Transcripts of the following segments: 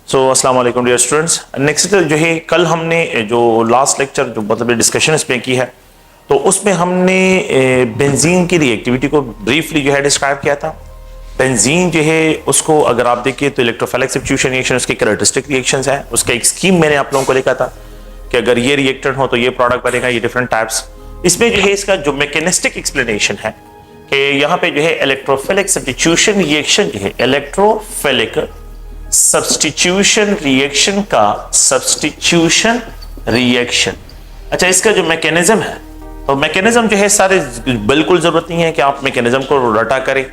अस्सलाम वालेकुम dear students. Next जो है कल हमने जो लास्ट लेक्चर जो मतलब डिस्कशन इसमें की है तो उसमें हमने बेंजीन की रिएक्टिविटी को ब्रीफली जो है डिस्क्राइब किया था। बेंजीन जो है उसको अगर आप देखिए तो इलेक्ट्रोफिलिक सब्स्टिट्यूशन रिएक्शन उसके कैरेक्टरिस्टिक रिएक्शंस हैं। उसका एक स्कीम मैंने आप लोगों को लिखा था कि अगर ये रिएक्टेंट हो तो ये प्रोडक्ट बनेगा, ये डिफरेंट टाइप्स। इसमें जो है इसका जो मैकेनिस्टिक एक्सप्लेनेशन है कि यहाँ पे जो है इलेक्ट्रोफिलिक सब्स्टिट्यूशन रिएक्शन जो है इलेक्ट्रोफिलिक सब्स्टिट्यूशन रिएक्शन का सब्स्टिट्यूशन रिएक्शन। अच्छा, इसका जो मैकेनिज्म है तो मैकेनिज्म जो है सारे बिल्कुल जरूरत नहीं है कि आप मैकेनिज्म को रटा करें,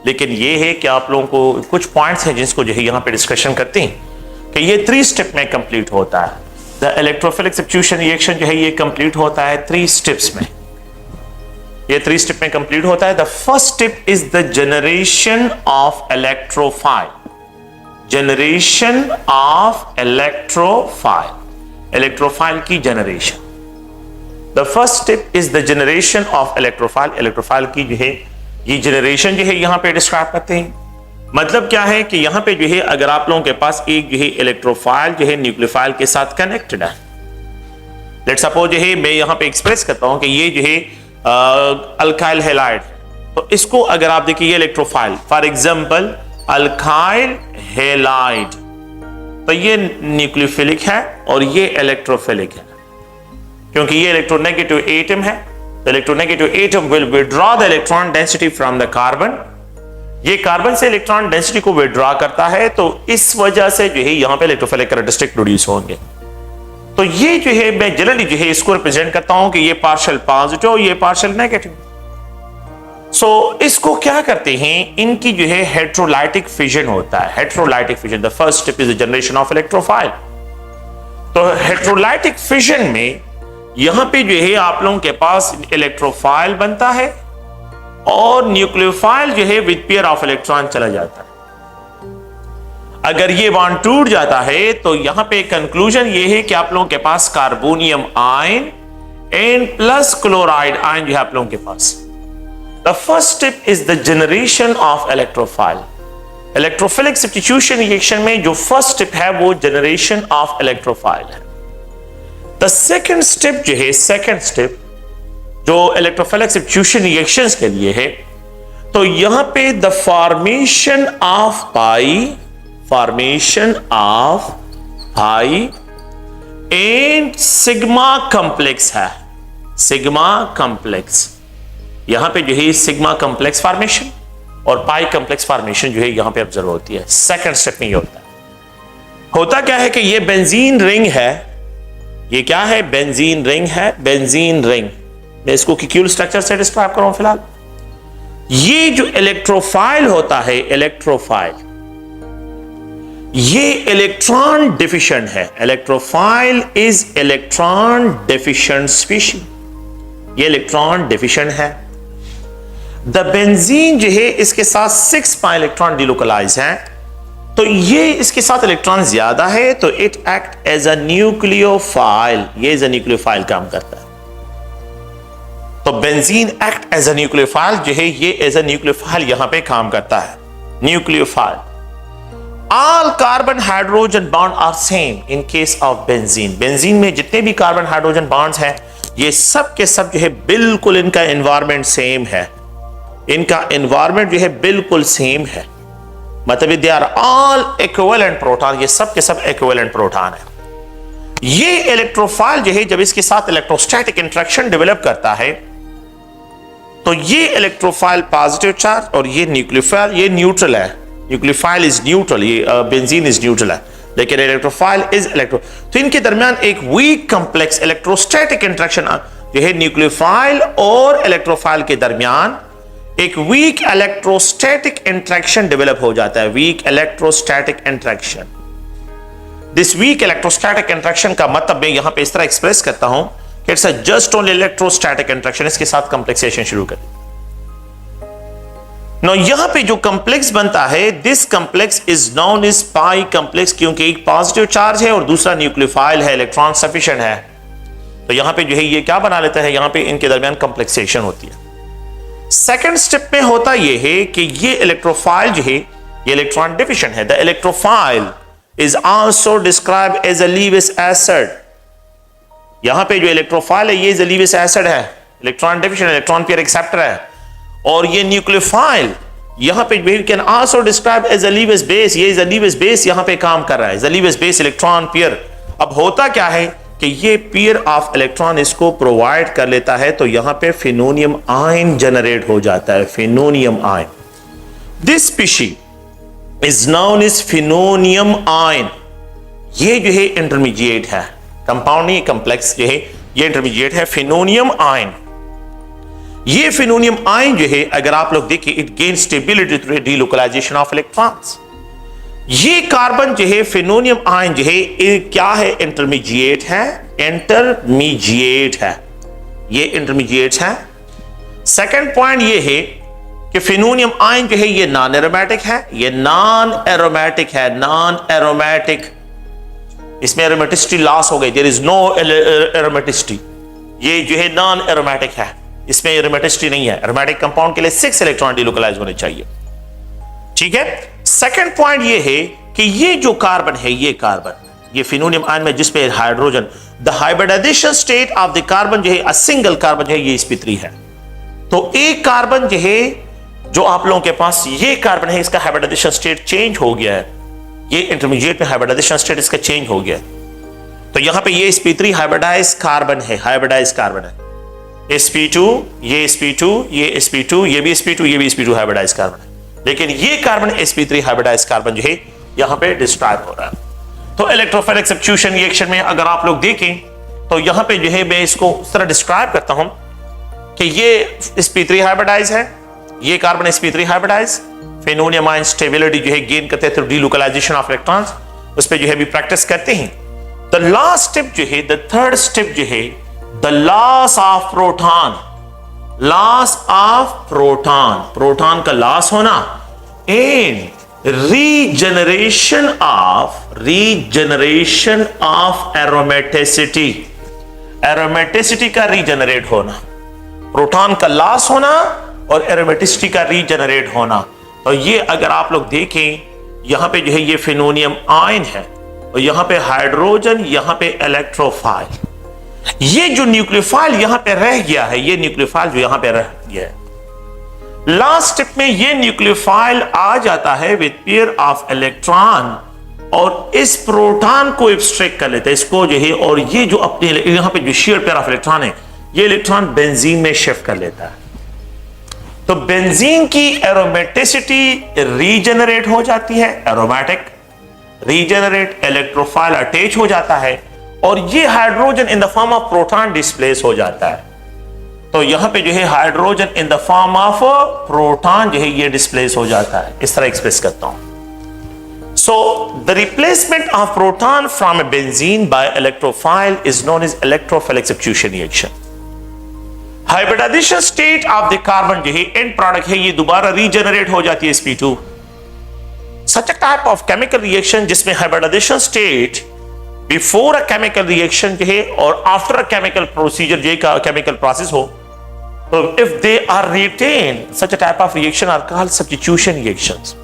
लेकिन ये है कि आप लोगों को कुछ पॉइंट्स हैं जिसको जो है यहाँ पे डिस्कशन करते हैं कि ये 3 स्टेप में कंप्लीट होता है। द इलेक्ट्रोफिलिक सब्स्टिट्यूशन रिएक्शन जो है ये कंप्लीट होता है 3 स्टेप्स में। ये 3 स्टेप में कंप्लीट होता है। The first step is the generation of electrophile. Generation of electrophile, electrophile की generation. The first step is the generation of electrophile. Electrophile की जो है ये जनरेशन जो है यहां पे डिस्क्राइब करते हैं। मतलब क्या है कि यहां पे जो है अगर आप लोगों के पास एक जो है इलेक्ट्रोफाइल जो है न्यूक्लियोफाइल के साथ कनेक्टेड है, लेट सपोज जो है मैं यहां पे एक्सप्रेस करता हूं कि ये जो है अल्काइल हैलाइड, तो इसको अगर आप देखिए ये electrophile for example alkyl halide, तो ये न्यूक्लियोफिलिक है और ये इलेक्ट्रोफिलिक है। क्योंकि ये इलेक्ट्रोनेगेटिव एटम है, electronegative atom will withdraw the electron density from the carbon. ये कार्बन से इलेक्ट्रॉन डेंसिटी को विड्रॉ करता है, तो इस वजह से जो है यहां पे इलेक्ट्रोफिलिक कैरेक्टरिस्टिक प्रोड्यूस होंगे। तो ये जो है मैं जनरली जो है इसको रिप्रेजेंट करता हूं कि ये पार्शियल पॉजिटिव, ये पार्शियल नेगेटिव। इसको क्या करते हैं, इनकी जो है हेट्रोलाइटिक फिजन होता है। Heterolytic fission the first step is the generation of electrophile. तो हेट्रोलाइटिक फिजन में यहां पे जो है आप लोगों के पास इलेक्ट्रोफाइल बनता है और न्यूक्लियोफाइल जो है विद पेयर ऑफ इलेक्ट्रॉन चला जाता है। अगर ये बॉन्ड टूट जाता है तो यहां पे कंक्लूजन ये है कि आप लोगों के पास carbonium ion and plus chloride ion जो है आप लोगों के पास। The first step is the generation of electrophile. Electrophilic substitution reaction में जो first step है वो generation of electrophile है। The second step जो है second step जो electrophilic substitution reactions के लिए है, तो यहां पे the formation of pi and sigma complex है। sigma complex यहां पे जो है सिग्मा कॉम्प्लेक्स फॉर्मेशन और पाई कॉम्प्लेक्स फॉर्मेशन जो है यहां पे ऑब्जर्व होती है। सेकंड स्टेप में ये होता क्या है कि ये बेंजीन रिंग है। ये क्या है? बेंजीन रिंग है। बेंजीन रिंग मैं इसको क्यूल स्ट्रक्चर से डिस्क्राइब कर रहा हूं फिलहाल। ये जो इलेक्ट्रोफाइल होता है, इलेक्ट्रोफाइल ये इलेक्ट्रॉन डिफिशिएंट है। Electrophile is electron deficient species. ये इलेक्ट्रॉन डिफिशिएंट है। द बेंजीन जो है इसके साथ 6 पाई इलेक्ट्रॉन डिलोकलाइज हैं, तो ये इसके साथ इलेक्ट्रॉन ज्यादा है, तो it act as a nucleophile. ये एज अ न्यूक्लियोफाइल काम करता है। तो benzene act as a nucleophile जो है ये एज अ न्यूक्लियोफाइल यहां पे काम करता है। Nucleophile all carbon hydrogen bond are same in case of benzene. Benzene में जितने भी कार्बन हाइड्रोजन बॉन्ड्स हैं ये सब के सब जो है बिल्कुल इनका एनवायरमेंट सेम है। इनका एनवायरमेंट जो है बिल्कुल सेम है, मतलब they are all equivalent proton. ये सब के सब इक्विवेलेंट प्रोटॉन है। ये इलेक्ट्रोफाइल जो है जब इसके साथ इलेक्ट्रोस्टैटिक इंटरेक्शन डेवलप करता है तो ये इलेक्ट्रोफाइल पॉजिटिव चार्ज और ये न्यूक्लियोफाइल ये न्यूट्रल है। न्यूक्लियोफाइल इज न्यूट्रल, ये बेंजीन इज न्यूट्रल है, लेकिन इलेक्ट्रोफाइल इज इलेक्ट्रो। तो इनके दरमियान एक वीक कॉम्प्लेक्स इलेक्ट्रोस्टैटिक इंटरेक्शन जो है न्यूक्लियोफाइल और इलेक्ट्रोफाइल के दरमियान एक वीक इलेक्ट्रोस्टैटिक इंटरेक्शन डेवलप हो जाता है। Weak electrostatic interaction. This weak electrostatic interaction का मतलब मैं यहां पे इस तरह एक्सप्रेस करता हूं कि it's just only electrostatic interaction. इसके साथ कॉम्प्लेक्सेशन शुरू कर नो। यहां पे जो कॉम्प्लेक्स बनता है this complex is known as pi complex, क्योंकि एक पॉजिटिव चार्ज है और दूसरा न्यूक्लियोफाइल है, इलेक्ट्रॉन सफिशिएंट है। तो यहां पे जो है ये क्या बना लेता है, यहां पे इनके दरमियान कॉम्प्लेक्सेशन होती है। सेकंड स्टेप में होता यह है कि ये इलेक्ट्रोफाइल जो है ये इलेक्ट्रॉन डिफिशिएंट है। The electrophile is also described as a Lewis acid. यहां पे जो इलेक्ट्रोफाइल है ये Lewis acid है, electron deficient electron pair acceptor है, और ये न्यूक्लियोफाइल यहां पे we can also describe as a Lewis base, ये Lewis base यहां पे काम कर रहा है, Lewis base इलेक्ट्रॉन पेयर। अब होता क्या है कि ये पेयर ऑफ इलेक्ट्रॉन इसको प्रोवाइड कर लेता है, तो यहां पे फिनोनियम आयन जनरेट हो जाता है, phenonium ion. This species is known as phenonium ion. ये जो है इंटरमीडिएट है, कंपाउंड नहीं कॉम्प्लेक्स जो है, ये इंटरमीडिएट है, फिनोनियम आयन। ये फिनोनियम आयन जो है अगर आप लोग देखिए, it gain stability through delocalisation of electrons. ये कार्बन जो है फिनोनियम आयन जो है क्या है, इंटरमीडिएट है, इंटरमीडिएट है, ये इंटरमीडिएट है। सेकंड पॉइंट ये है कि फिनोनियम आयन जो है ये नॉन एरोमेटिक है, ये नॉन एरोमेटिक है, नॉन एरोमेटिक, इसमें एरोमेटिसिटी लॉस हो गई, देयर इज नो एरोमेटिसिटी, ये जो है नॉन एरोमेटिक है, इसमें एरोमेटिसिटी नहीं है। एरोमेटिक कंपाउंड के लिए 6 इलेक्ट्रॉन डीलोकलाइज होने चाहिए, ठीक है। सेकंड पॉइंट ये है कि ये जो कार्बन है, ये कार्बन, ये फिनोनियम आयन में जिसपे hydrogen, the hybridisation state of the carbon जो है, अ सिंगल कार्बन जो है ये sp3 है। तो एक कार्बन जो है, जो आप लोगों के पास ये कार्बन है, इसका हाइब्रिडाइजेशन स्टेट चेंज हो गया है, ये इंटरमीडिएट में हाइब्रिडाइजेशन स्टेट इसका चेंज हो गया है। तो यहां पे ये sp3 हाइब्रिडाइज कार्बन है, हाइब्रिडाइज कार्बन है, sp2, ये sp2, ये sp2, ये भी sp2, ये भी sp2 हाइब्रिडाइज कार्बन है। लेकिन ये कार्बन sp3 हाइब्रिडाइज कार्बन जो है यहां पे डिस्क्राइब हो रहा है। तो इलेक्ट्रोफिलिक सब्स्टिट्यूशन रिएक्शन में अगर आप लोग देखें तो यहां पे जो है मैं इसको उस तरह डिस्क्राइब करता हूं कि ये sp3 हाइब्रिडाइज है, ये carbon sp3 hybridize, phenonium ion stability जो है गेन करते हैं थ्रू डीलोकलाइजेशन ऑफ इलेक्ट्रॉन्स, उस पे जो है भी प्रैक्टिस करते हैं। द लास्ट स्टेप जो है, द थर्ड स्टेप जो है, the loss of proton, loss of proton, proton का लॉस होना, and regeneration of aromaticity, aromaticity का रीजनरेट होना, प्रोटॉन का लॉस होना और एरोमेटिसिटी का रीजनरेट होना। तो ये अगर आप लोग देखें यहां पे जो है ये फिनोनियम आयन है और यहां पे हाइड्रोजन, यहां पे इलेक्ट्रोफाइल, ये जो न्यूक्लियोफाइल यहां पे रह गया है, ये न्यूक्लियोफाइल जो यहां पे रह गया है, लास्ट स्टेप में ये न्यूक्लियोफाइल आ जाता है विद पेयर ऑफ इलेक्ट्रॉन और इस प्रोटॉन को एब्स्ट्रैक्ट कर लेता है, इसको जो है, और ये जो अपने यहां पे जो शेयर पेयर ऑफ इलेक्ट्रॉन है, ये इलेक्ट्रॉन बेंजीन में शिफ्ट कर लेता है। तो बेंजीन की एरोमेटिसिटी रीजनरेट हो जाती है, एरोमेटिक रीजनरेट, इलेक्ट्रोफाइल अटैच हो जाता है और ये hydrogen in the form of proton displace हो जाता है। तो यहां पे जो है hydrogen in the form of proton जो है ये डिस्प्लेस हो जाता है, इस तरह एक्सप्रेस करता हूं। So the replacement of proton from a benzene by electrophile is known as electrophilic substitution reaction. Hybridisation state of the carbon जो है एंड प्रोडक्ट है, ये दोबारा रीजनरेट हो जाती है sp2। Such a type of chemical reaction जिसमें hybridization state before a chemical reaction जो है और आफ्टर अ केमिकल प्रोसीजर जो का केमिकल प्रोसेस हो, तो if they are retain such a type of reaction are called substitution reactions.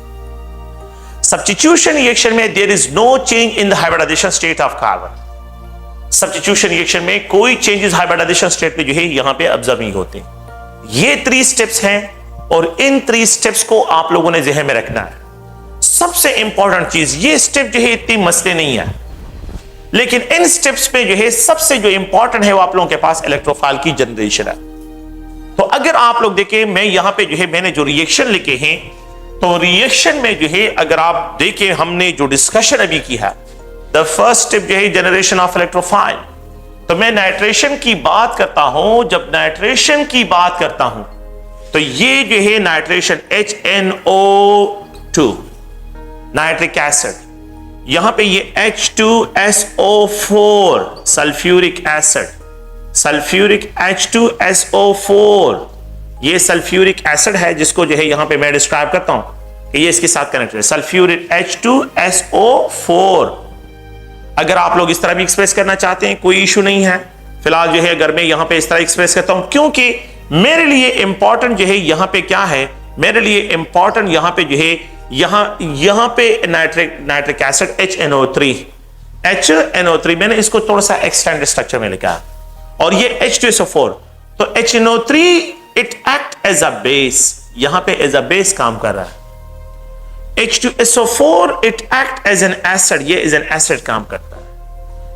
Substitution reaction में there is no change in the hybridisation state of carbon. Substitution reaction में कोई changes hybridisation state में जो है यहां पे ऑब्जर्व नहीं होते। ये 3 स्टेप्स हैं और इन 3 स्टेप्स को आप लोगों ने ज़हन में रखना है। सबसे इंपॉर्टेंट चीज, ये स्टेप जो है इतनी मसले नहीं है, लेकिन इन स्टेप्स पे जो है सबसे जो इंपॉर्टेंट है वो आप लोगों के पास इलेक्ट्रोफाइल की जनरेशन है। तो अगर आप लोग देखें, मैं यहां पे जो है मैंने जो रिएक्शन लिखे हैं, तो रिएक्शन में जो है अगर आप देखें हमने जो डिस्कशन अभी की है, द फर्स्ट स्टेप जो है जनरेशन ऑफ इलेक्ट्रोफाइल। तो मैं नाइट्रेशन की बात करता हूं, जब नाइट्रेशन की बात करता हूं तो ये जो है नाइट्रेशन HNO2 नाइट्रिक एसिड, यहां पे ये H2SO4 sulphuric acid, sulphuric H2SO4 ये सल्फ्यूरिक एसिड है जिसको जो है यहां पे मैं डिस्क्राइब करता हूं कि ये इसके साथ कनेक्टेड है, सल्फ्यूरिक H2SO4। अगर आप लोग इस तरह भी एक्सप्रेस करना चाहते हैं कोई इशू नहीं है। फिलहाल जो है अगर मैं यहां पे इस तरह एक्सप्रेस करता हूं, क्योंकि मेरे लिए इंपॉर्टेंट जो है यहां पे क्या है, मेरे लिए इंपॉर्टेंट यहां पे जो है यहां पे नाइट्रिक एसिड HNO3 मैंने इसको थोड़ा सा एक्सटेंड स्ट्रक्चर में लिखा है, और ये H2SO4, तो HNO3 it act as a base, यहां पे एज अ बेस काम कर रहा है। H2SO4 it act as an acid, ये एज एन एसिड काम करता है।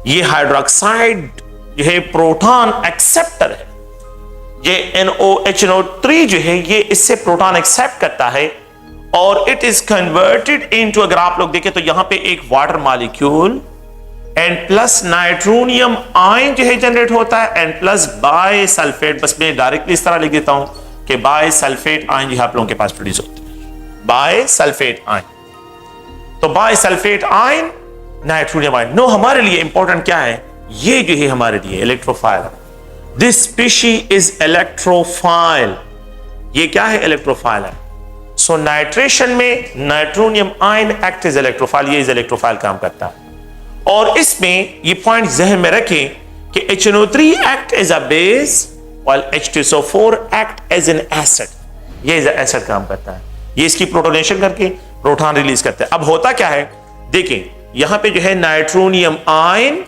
ये हाइड्रोक्साइड जो है प्रोटॉन एक्सेप्टर है, ये HNO3 जो है ये इससे प्रोटॉन एक्सेप्ट करता है, और इट इज कन्वर्टेड इनटू, अगर आप लोग देखें तो यहां पे एक water molecule N plus nitronium ion जो है जनरेट होता है, N प्लस बाय सल्फेट, बस मैं डायरेक्टली इस तरह लिख देता हूं कि बाय सल्फेट आयन जो आप लोगों के पास प्रोड्यूस होते हैं, बाय सल्फेट आयन। तो bisulphate ion nitronium ion, no हमारे लिए इंपॉर्टेंट क्या है, ये जो है हमारे लिए electrophile, this species is electrophile, ये क्या है, इलेक्ट्रोफाइल है। सो नाइट्रेशन में nitronium ion act is electrophile, ये इज इलेक्ट्रोफाइल काम करता है। और इसमें ये पॉइंट जहन में रखें कि HNO3 act as a base while H2SO4 act as an acid, ये एज एसिड काम करता है, ये इसकी प्रोटोनेशन करके प्रोटॉन रिलीज करता है। अब होता क्या है, देखें यहां पे जो है नाइट्रोनियम आयन,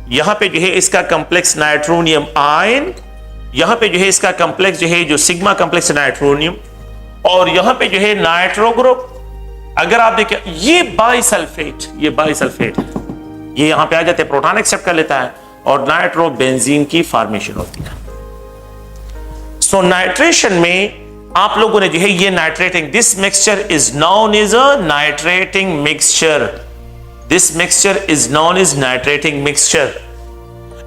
यहां पे जो है इसका कॉम्प्लेक्स नाइट्रोनियम आयन, यहां पे जो है इसका कॉम्प्लेक्स जो है जो सिग्मा कॉम्प्लेक्स नाइट्रोनियम, और यहां पे जो है नाइट्रो ग्रुप। अगर आप देखें ये बाइसल्फेट, ये बाइसल्फेट है, ये यहां पे आ जाते हैं, प्रोटॉन एक्सेप्ट कर लेता है और नाइट्रो बेंजीन की फॉर्मेशन होती है। सो नाइट्रेशन में आप लोगों ने जो है ये nitrating, this mixture is known as a nitrating mixture, this mixture is known as nitrating mixture,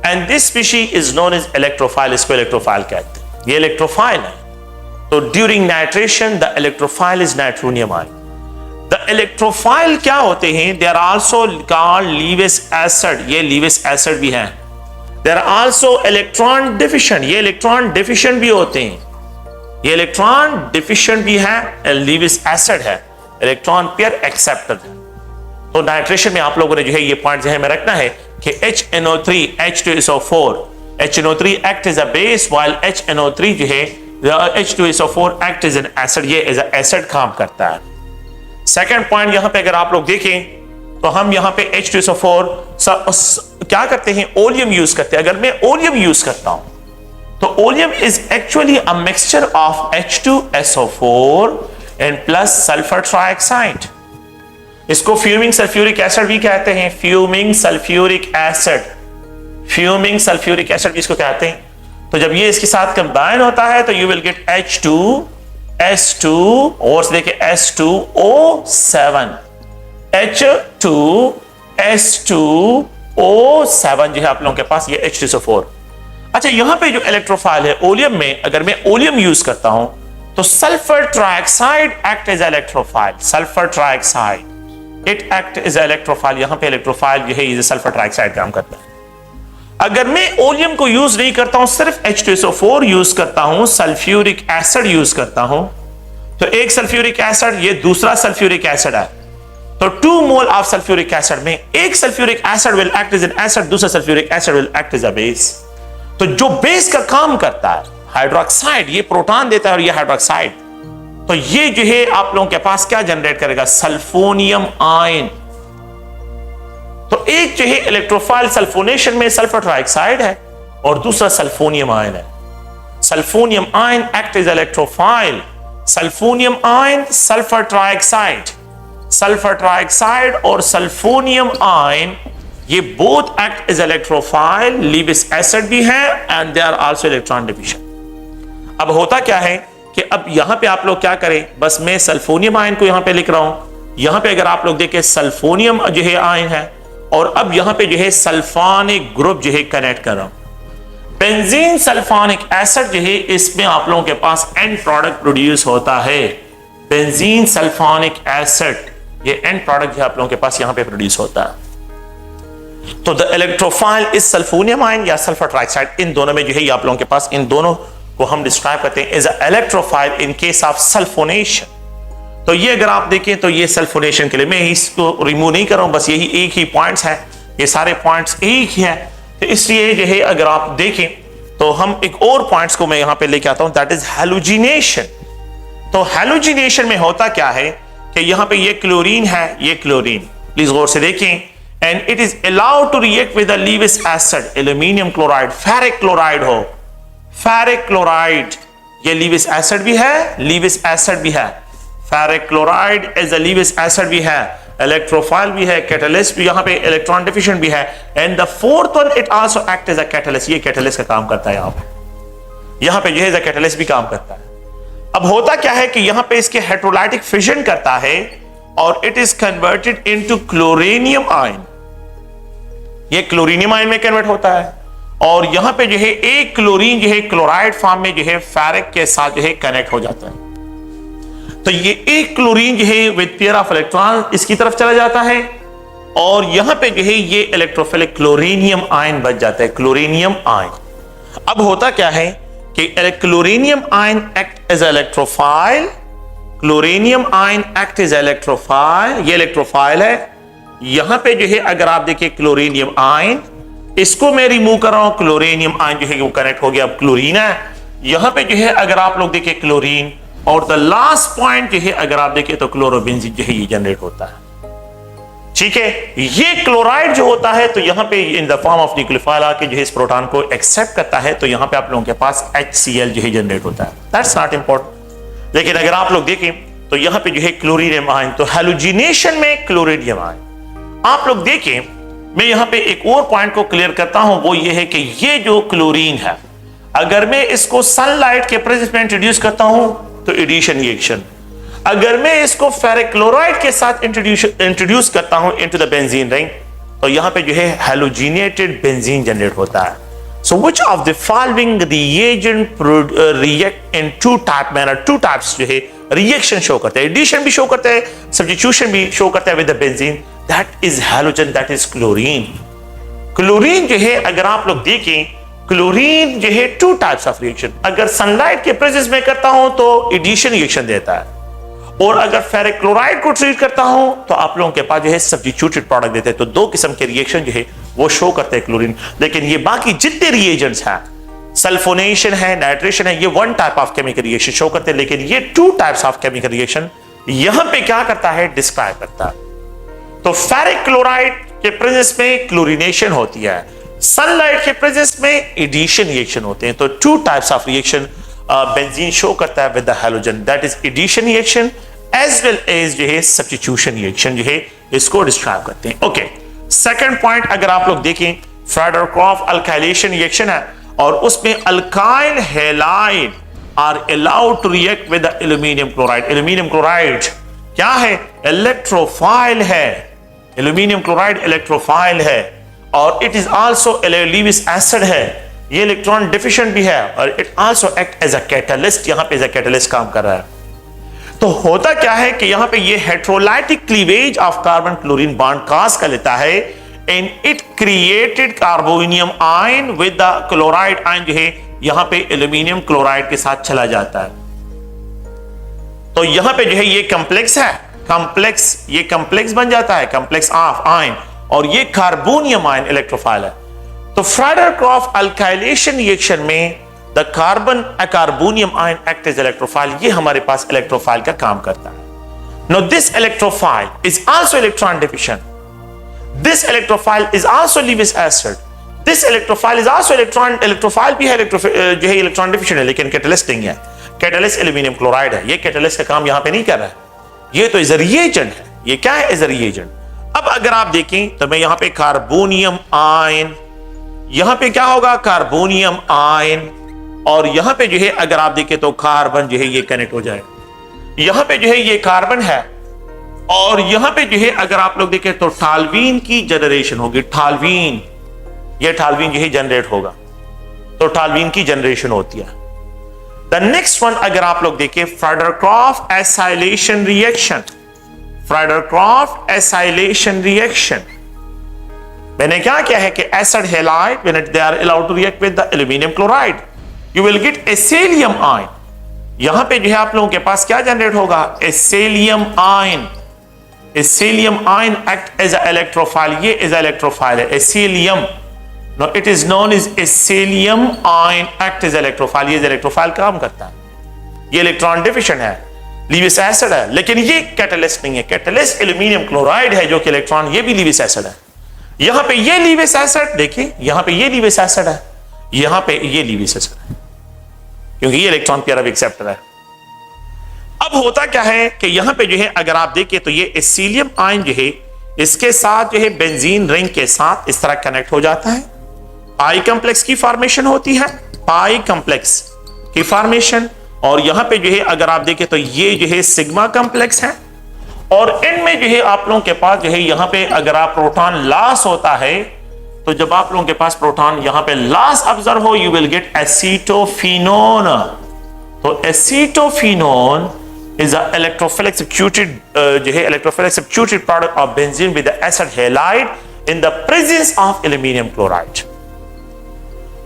and this species is known as electrophile, इसको इलेक्ट्रोफाइल कहते हैं, ये इलेक्ट्रोफाइल है। तो during nitration the electrophile is nitronium ion. The electrophile क्या होते हैं, they are also called Lewis acid, ये लीविस एसिड भी हैं। They are also electron deficient, ये इलेक्ट्रॉन डिफिशिएंट भी होते हैं, ये इलेक्ट्रॉन डिफिशिएंट भी है, लीविस एसिड है, इलेक्ट्रॉन पेयर एक्सेप्टर है। तो नाइट्रेशन में आप लोगों ने जो है ये पॉइंट जहन में रखना है कि HNO3 H2SO4, HNO3 act as a base while HNO3 जो है H2SO4 act as an acid, ये एज अ एसिड काम करता है। सेकेंड पॉइंट यहां पे अगर आप लोग देखें तो हम यहां पे H2SO4 क्या करते हैं, ओलियम यूज करते हैं। अगर मैं ओलियम यूज करता हूं तो oleum is actually a mixture of H2SO4 and plus sulphur trioxide, इसको फ्यूमिंग सल्फ्यूरिक एसिड भी कहते हैं, fuming sulphuric acid, fuming sulphuric acid भी इसको कहते हैं। तो जब ये इसके साथ कंबाइन होता है तो यू विल गेट H2S2 और देखिए S2O7, H2S2O7 जो है आप लोगों के पास, ये H2SO4। अच्छा यहां पे जो इलेक्ट्रोफाइल है ओलियम में, अगर मैं ओलियम यूज करता हूं तो sulphur trioxide act as electrophile, sulphur trioxide it act as electrophile, यहां पे इलेक्ट्रोफाइल जो है सल्फर ट्राइऑक्साइड काम करता है। अगर मैं ओलियम को यूज नहीं करता हूं, सिर्फ H2SO4 यूज करता हूं, सल्फ्यूरिक एसिड यूज करता हूं, तो एक सल्फ्यूरिक एसिड, ये दूसरा सल्फ्यूरिक एसिड है, तो 2 मोल ऑफ सल्फ्यूरिक एसिड में एक sulphuric acid will act as an acid, दूसरा sulphuric acid will act as a base. तो जो बेस का काम करता है हाइड्रोक्साइड, ये प्रोटॉन देता है और ये हाइड्रोक्साइड, तो ये जो है आप लोगों के पास क्या जनरेट करेगा, सल्फोनियम आयन। तो एक जो है इलेक्ट्रोफाइल सल्फोनेशन में सल्फर ट्राइऑक्साइड है और दूसरा सल्फोनियम आयन है। Sulphonium ion act as electrophile, sulphonium ion sulphur trioxide, sulphur trioxide और सल्फोनियम आयन ये both act as electrophile, Lewis acid भी है and they are also electron deficient. अब होता क्या है कि अब यहां पे आप लोग क्या करें, बस मैं सल्फोनियम आयन को यहां पे लिख रहा हूं, यहां पे अगर आप लोग देखें सल्फोनियम जो है आयन है, और अब यहां पे जो है सल्फानिक ग्रुप जो है कनेक्ट कर रहा हूं, बेंजीन सल्फानिक एसिड जो है, इसमें आप लोगों के पास एंड प्रोडक्ट प्रोड्यूस होता है, बेंजीन सल्फानिक एसिड, ये एंड प्रोडक्ट जो आप लोगों के पास यहां पे प्रोड्यूस होता है। तो द इलेक्ट्रोफाइल इज सल्फोनियम आयन या सल्फर ट्राइऑक्साइड, इन दोनों में जो है आप लोगों के पास, इन दोनों को हम डिस्क्राइब करते हैं as a electrophile in case of sulphonation. तो ये अगर आप देखें तो ये सल्फोनेशन के लिए, मैं इसको रिमूव नहीं कर रहा हूं, बस यही एक ही पॉइंट्स है, ये सारे पॉइंट्स एक ही है, तो इसलिए जो है अगर आप देखें तो हम एक और पॉइंट्स को मैं यहां पे लेके आता हूं, दैट इज हैलोजिनेशन। तो हैलोजिनेशन में होता क्या है कि यहां पे ये क्लोरीन है, ये क्लोरीन, प्लीज गौर से देखें, and it is allowed to react with Lewis acid, aluminium chloride, ferric chloride हो, फेरिक क्लोराइड, ये लीविस एसिड भी है, लीविस एसिड भी है, ferric chloride as a Lewis acid भी है, इलेक्ट्रोफाइल भी है, कैटलिस्ट भी, यहां पे इलेक्ट्रॉन डिफिशिएंट भी है, and the fourth one it also act as a catalyst, ये कैटलिस्ट का काम करता है, यहां पे जो है कैटलिस्ट भी काम करता है। अब होता क्या है कि यहां पे इसके हेटेरोलाइटिक फिजन करता है और it is converted into chlorinium ion, ये क्लोरीनियम आयन में कन्वर्ट होता है और यहां पे जो है एक क्लोरीन जो है क्लोराइड फॉर्म में जो है फेरिक के साथ जो है कनेक्ट हो जाता है। तो ये एक क्लोरीन जो है विद पेयर ऑफ इलेक्ट्रॉन इसकी तरफ चला जाता है और यहां पे जो है ये इलेक्ट्रोफिलिक क्लोरीनियम आयन बच जाता है, क्लोरीनियम आयन। अब होता क्या है कि chlorinium ion act as electrophile, chlorinium ion act as electrophile, ये इलेक्ट्रोफाइल है। यहां पे जो है अगर आप देखिए क्लोरीनियम आयन, इसको मैं रिमूव कर रहा हूं, क्लोरीनियम आयन जो है वो कनेक्ट हो गया, अब क्लोरीन है। यहां पे जो है अगर आप लोग देखिए क्लोरीन, और द लास्ट पॉइंट जो है अगर आप देखिए तो क्लोरोबेंजीन जो है ये जनरेट होता है, ठीक है। ये क्लोराइड जो होता है तो यहां पे in the form of nucleophile आके जो है इस प्रोटॉन को एक्सेप्ट करता है, तो यहां पे आप लोगों के पास HCl जो है जनरेट होता है, दैट्स नॉट इंपॉर्टेंट। लेकिन अगर आप लोग देखें तो यहां पे जो है क्लोरीनियम आयन, तो हैलोजिनेशन में क्लोरीनियम आयन, आप लोग देखें, मैं यहां पे एक और पॉइंट को क्लियर करता हूं, वो ये है कि ये जो क्लोरीन है अगर मैं इसको सनलाइट के प्रेजेंस में इंट्रोड्यूस करता हूं तो एडिशन रिएक्शन, अगर मैं इसको फेरिक क्लोराइड के साथ इंट्रोड्यूस करता हूं इनटू द बेंजीन रिंग तो यहां पे जो है हैलोजिनेटेड बेंजीन जनरेट होता है। So which of the following reagent react in two type manner, two types जो है रिएक्शन शो करते हैं, एडिशन भी शो करता है, सब्स्टिट्यूशन भी शो करता है with the benzene, that is halogen, that is chlorine. Chlorine जो है अगर आप लोग देखें, क्लोरीन जो है टू टाइप्स ऑफ रिएक्शन, अगर सनलाइट के प्रेजेंस में करता हूं तो एडिशन रिएक्शन देता है, और अगर फेरिक क्लोराइड को ट्रीट करता हूं तो आप लोगों के पास जो है सब्स्टिट्यूटेड प्रोडक्ट देते हैं। तो दो किस्म के रिएक्शन जो है वो शो करते हैं क्लोरीन। लेकिन ये बाकी जितने रिएजेंट्स हैं, सल्फोनेशन है, नाइट्रेशन है, ये one type of chemical reaction show करते हैं, लेकिन ये to types of chemical reaction यहां पे क्या करता है, डिस्क्राइब करता है। तो फेरिक क्लोराइड के प्रेजेंस में क्लोरीनेशन होती है, सनलाइट के प्रेजेंस में एडिशन रिएक्शन होते हैं। तो two types of reaction benzene show करता है with the halogen, that is addition reaction as well as जो है सब्स्टिट्यूशन रिएक्शन जो है इसको डिस्क्राइब करते हैं। ओके, सेकंड पॉइंट अगर आप लोग देखें, फ्राइडर-क्रॉफ अल्काइलेशन रिएक्शन है और उसमें alkyl halide are allowed to react with the aluminium chloride. Aluminium chloride क्या है, इलेक्ट्रोफाइल है, एल्यूमिनियम क्लोराइड इलेक्ट्रोफाइल है और it is also Lewis acid है, ये इलेक्ट्रॉन डिफिशिएंट भी है और it also act as a catalyst, यहां पे एज अ कैटलिस्ट काम कर रहा है। तो होता क्या है कि यहां पे ये heterolytic cleavage of carbon chlorine bond cause कर लेता है and it created carbonium ion with the chloride ion जो है यहां पे एल्यूमिनियम क्लोराइड के साथ चला जाता है। तो यहां पे जो है ये कॉम्प्लेक्स है, कॉम्प्लेक्स, ये कॉम्प्लेक्स बन जाता है, कॉम्प्लेक्स ऑफ आयन, और ये कार्बोनियम आयन इलेक्ट्रोफाइल है। तो फ्राइडर-क्रॉफ अल्काइलेशन रिएक्शन में the carbon carbonium ion act as electrophile, ये हमारे पास इलेक्ट्रोफाइल का काम करता है। No this electrophile is also electron deficient, this electrophile is also Lewis acid, this electrophile is also electrophile भी है, जो है इलेक्ट्रॉन डिफिशिएंट है, लेकिन कैटलिस्ट नहीं है, कैटलिस्ट एल्यूमिनियम क्लोराइड है, ये कैटलिस्ट का काम यहां पे नहीं कर रहा है, ये तो इज अ रिएजेंट है, ये क्या है, इज अ रिएजेंट। अब अगर आप देखें तो मैं यहां पे कार्बोनियम आयन, यहां पे क्या होगा, कार्बोनियम आयन, और यहां पे जो है अगर आप देखें तो कार्बन जो है ये कनेक्ट हो जाएगा, यहां पे जो है ये कार्बन है और यहां पे जो है अगर आप लोग देखें तो टालवीन की जनरेशन होगी, टालवीन, ये टालवीन जो है जनरेट होगा, तो टालवीन की जनरेशन होती है। द नेक्स्ट वन अगर आप लोग देखें, Friedel Crafts acylation reaction, Friedel Crafts acylation reaction, मैंने क्या किया है कि acid halide when they are allowed to react with the aluminium chloride you will get acylium ion, यहां पे जो है आप लोगों के पास क्या जनरेट होगा, acylium ion, acylium ion act as a electrophile, ये एज अ इलेक्ट्रोफाइल है, acylium, no it is known as acylium ion act as electrophile, ये इलेक्ट्रोफाइल काम करता है, ये इलेक्ट्रॉन डिफिशिएंट है, लीविस एसिड है, लेकिन ये कैटलिस्ट नहीं है। कैटलिस्ट एल्यूमिनियम क्लोराइड है जो कि इलेक्ट्रॉन, ये भी लीविस एसिड है। यहां पे ये लीविस एसिड देखिए, यहां पे ये लीविस एसिड है, यहां पे ये लीविस एसिड है, क्योंकि ये इलेक्ट्रॉन पेयर ऑफ एक्सेप्टर है। अब होता क्या है कि यहां पे जो है अगर आप देखें तो ये एसिलियम आयन जो है इसके साथ जो है बेंजीन रिंग के साथ इस तरह कनेक्ट हो जाता है, पाई कॉम्प्लेक्स की फॉर्मेशन होती है, पाई कॉम्प्लेक्स की फॉर्मेशन। और यहां पे जो है अगर आप देखें तो ये जो है सिग्मा कॉम्प्लेक्स है, और इनमें जो है आप लोगों के पास जो है यहां पे अगर आप प्रोटॉन लॉस होता है, तो जब आप लोगों के पास प्रोटॉन यहां पे लॉस ऑब्जर्व हो, यू विल गेट एसीटोफिनोन। तो acetophenone is a electrophilic substituted जो है electrophilic substituted product of benzene with the acid halide in the presence of aluminum chloride।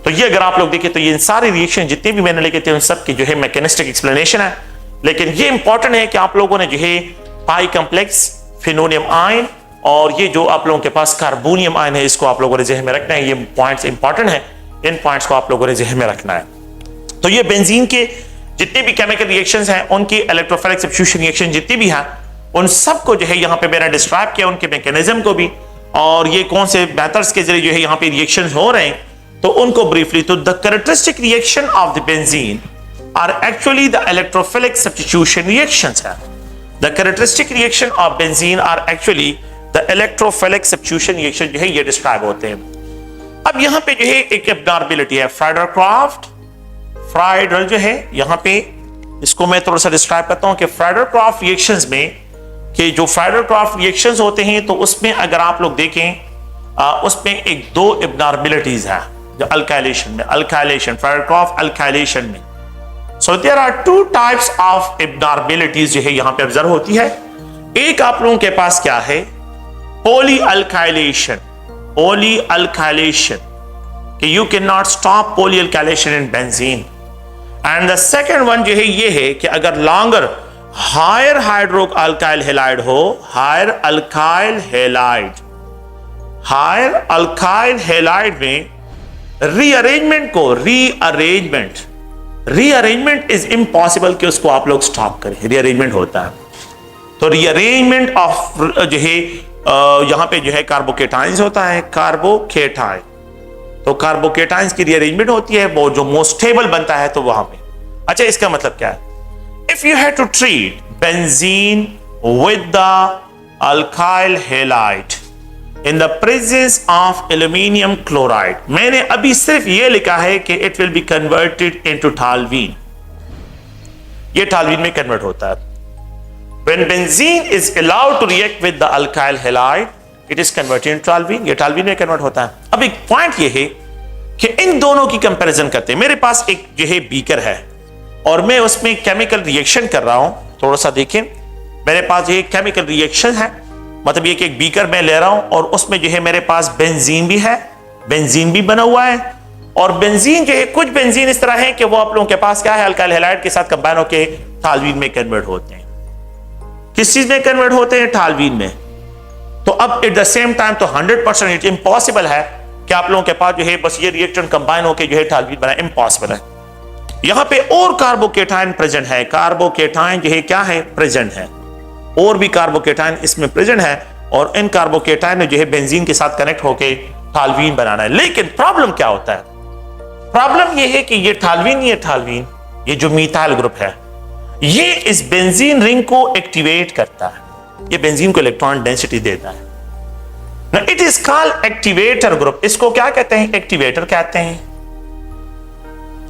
तो ये अगर आप लोग देखें तो ये इन सारे रिएक्शन जितने भी मैंने लिखे थे उन सब की जो है मैकेनिस्टिक एक्सप्लेनेशन है, लेकिन ये इंपॉर्टेंट है कि आप लोगों ने जो है पाई कॉम्प्लेक्स, फिनोनियम आयन और ये जो आप लोगों के पास कार्बोनियम आयन है, इसको आप लोगों ने ज़हन में रखना है। ये पॉइंट्स इंपॉर्टेंट है, इन पॉइंट्स को आप लोगों ने ज़हन में रखना है। तो ये बेंजीन के जितने भी केमिकल रिएक्शंस हैं, उनकी इलेक्ट्रोफिलिक सब्स्टिट्यूशन रिएक्शन जितनी भी हैं, उन सबको जो है यहाँ पे मैंने डिस्क्राइब किया, उनके मैकेनिज्म को भी, और ये कौन से मेथड्स के जरिए जो है यहाँ पे रिएक्शंस हो रहे हैं, तो उनको ब्रीफली। तो the characteristic reaction of the benzene are actually the electrophilic substitution reactions है। The characteristic reaction of benzene are actually the electrophilic substitution reaction जो है ये डिस्क्राइब होते हैं। अब यहाँ पे जो है एक एब्नॉर्मलिटी है, फ्राइडर-क्राफ्ट फ्राइडर जो है यहाँ पे इसको मैं थोड़ा सा डिस्क्राइब करता हूं कि फ्राइडर-क्राफ्ट रिएक्शंस में कि जो फ्राइडर-क्राफ्ट रिएक्शंस होते हैं तो उसमें अगर आप लोग देखें उसमें एक दो एब्नॉर्मलिटीज हैं जो अल्काइलेशन में, अल्काइलेशन फ्राइडर-क्राफ्ट अल्काइलेशन में। So there are two types of abnormalities जो है यहाँ पे ऑब्जर्व होती है। एक आप लोगों के पास क्या है, पॉली अल्काइलेशन, पॉली अल्काइलेशन कि you can not stop polyalkylation in benzene. And the second one जो है ये है कि अगर longer higher hydro alkyl halide हो, higher alkyl halide, higher alkyl halide में रीअरेंजमेंट को रीअरेंजमेंट इज इम्पॉसिबल कि उसको आप लोग स्टॉप करें, रीअरेंजमेंट होता है। तो रीअरेंजमेंट ऑफ जो है यहां पे जो है कार्बोकेटाइंस होता है, कार्बोकेटाइन। तो कार्बोकेटाइंस की रीअरेंजमेंट होती है, वो जो मोस्ट स्टेबल बनता है तो वहां पे। अच्छा, इसका मतलब क्या है? If you have to treat benzene with the alkyl halide in the presence of aluminium chloride, मैंने अभी सिर्फ ये लिखा है कि it will be converted into toluene, ये टॉल्वीन में कन्वर्ट होता है। When benzene is allowed to react with the alkyl halide, it is converted into toluene, ये टॉल्वीन में कन्वर्ट होता है। अब एक पॉइंट ये है कि इन दोनों की कंपैरिजन करते हैं। मेरे पास एक जो है बीकर है और मैं उसमें केमिकल रिएक्शन कर रहा हूं, थोड़ा सा देखें, मेरे पास ये केमिकल रिएक्शन है, मतलब ये कि एक बीकर मैं ले रहा हूं और उसमें जो है मेरे पास बेंजीन भी है, बेंजीन भी बना हुआ है, और बेंजीन जो है कुछ बेंजीन इस तरह है कि वो आप लोगों के पास क्या है, अल्काइल हैलाइड के साथ कंबाइन होकर टॉल्वीन में कन्वर्ट होते हैं। किस चीज में कन्वर्ट होते हैं? टॉल्वीन में। तो अब एट द सेम टाइम तो 100% इम्पॉसिबल है कि आप लोगों के पास जो है बस ये रिएक्शन कंबाइन होकर जो है टॉल्वीन बना, इम्पॉसिबल है। यहां पे और कार्बोकेटाइन प्रेजेंट है, कार्बोकेटाइन जो है क्या है, प्रेजेंट है, और भी कार्बोकेटाइन इसमें प्रेजेंट है, और इन कार्बोकेटाइन ने जो है बेंजीन के साथ कनेक्ट होकर टॉल्वीन बनाना है। लेकिन प्रॉब्लम क्या होता है? प्रॉब्लम ये है कि ये टॉल्वीन, ये जो मीथाइल ग्रुप है, ये इस बेंजीन रिंग को एक्टिवेट करता है, ये बेंजीन को इलेक्ट्रॉन डेंसिटी देता है। Now it is called activator group. इसको क्या कहते हैं? एक्टिवेटर कहते हैं।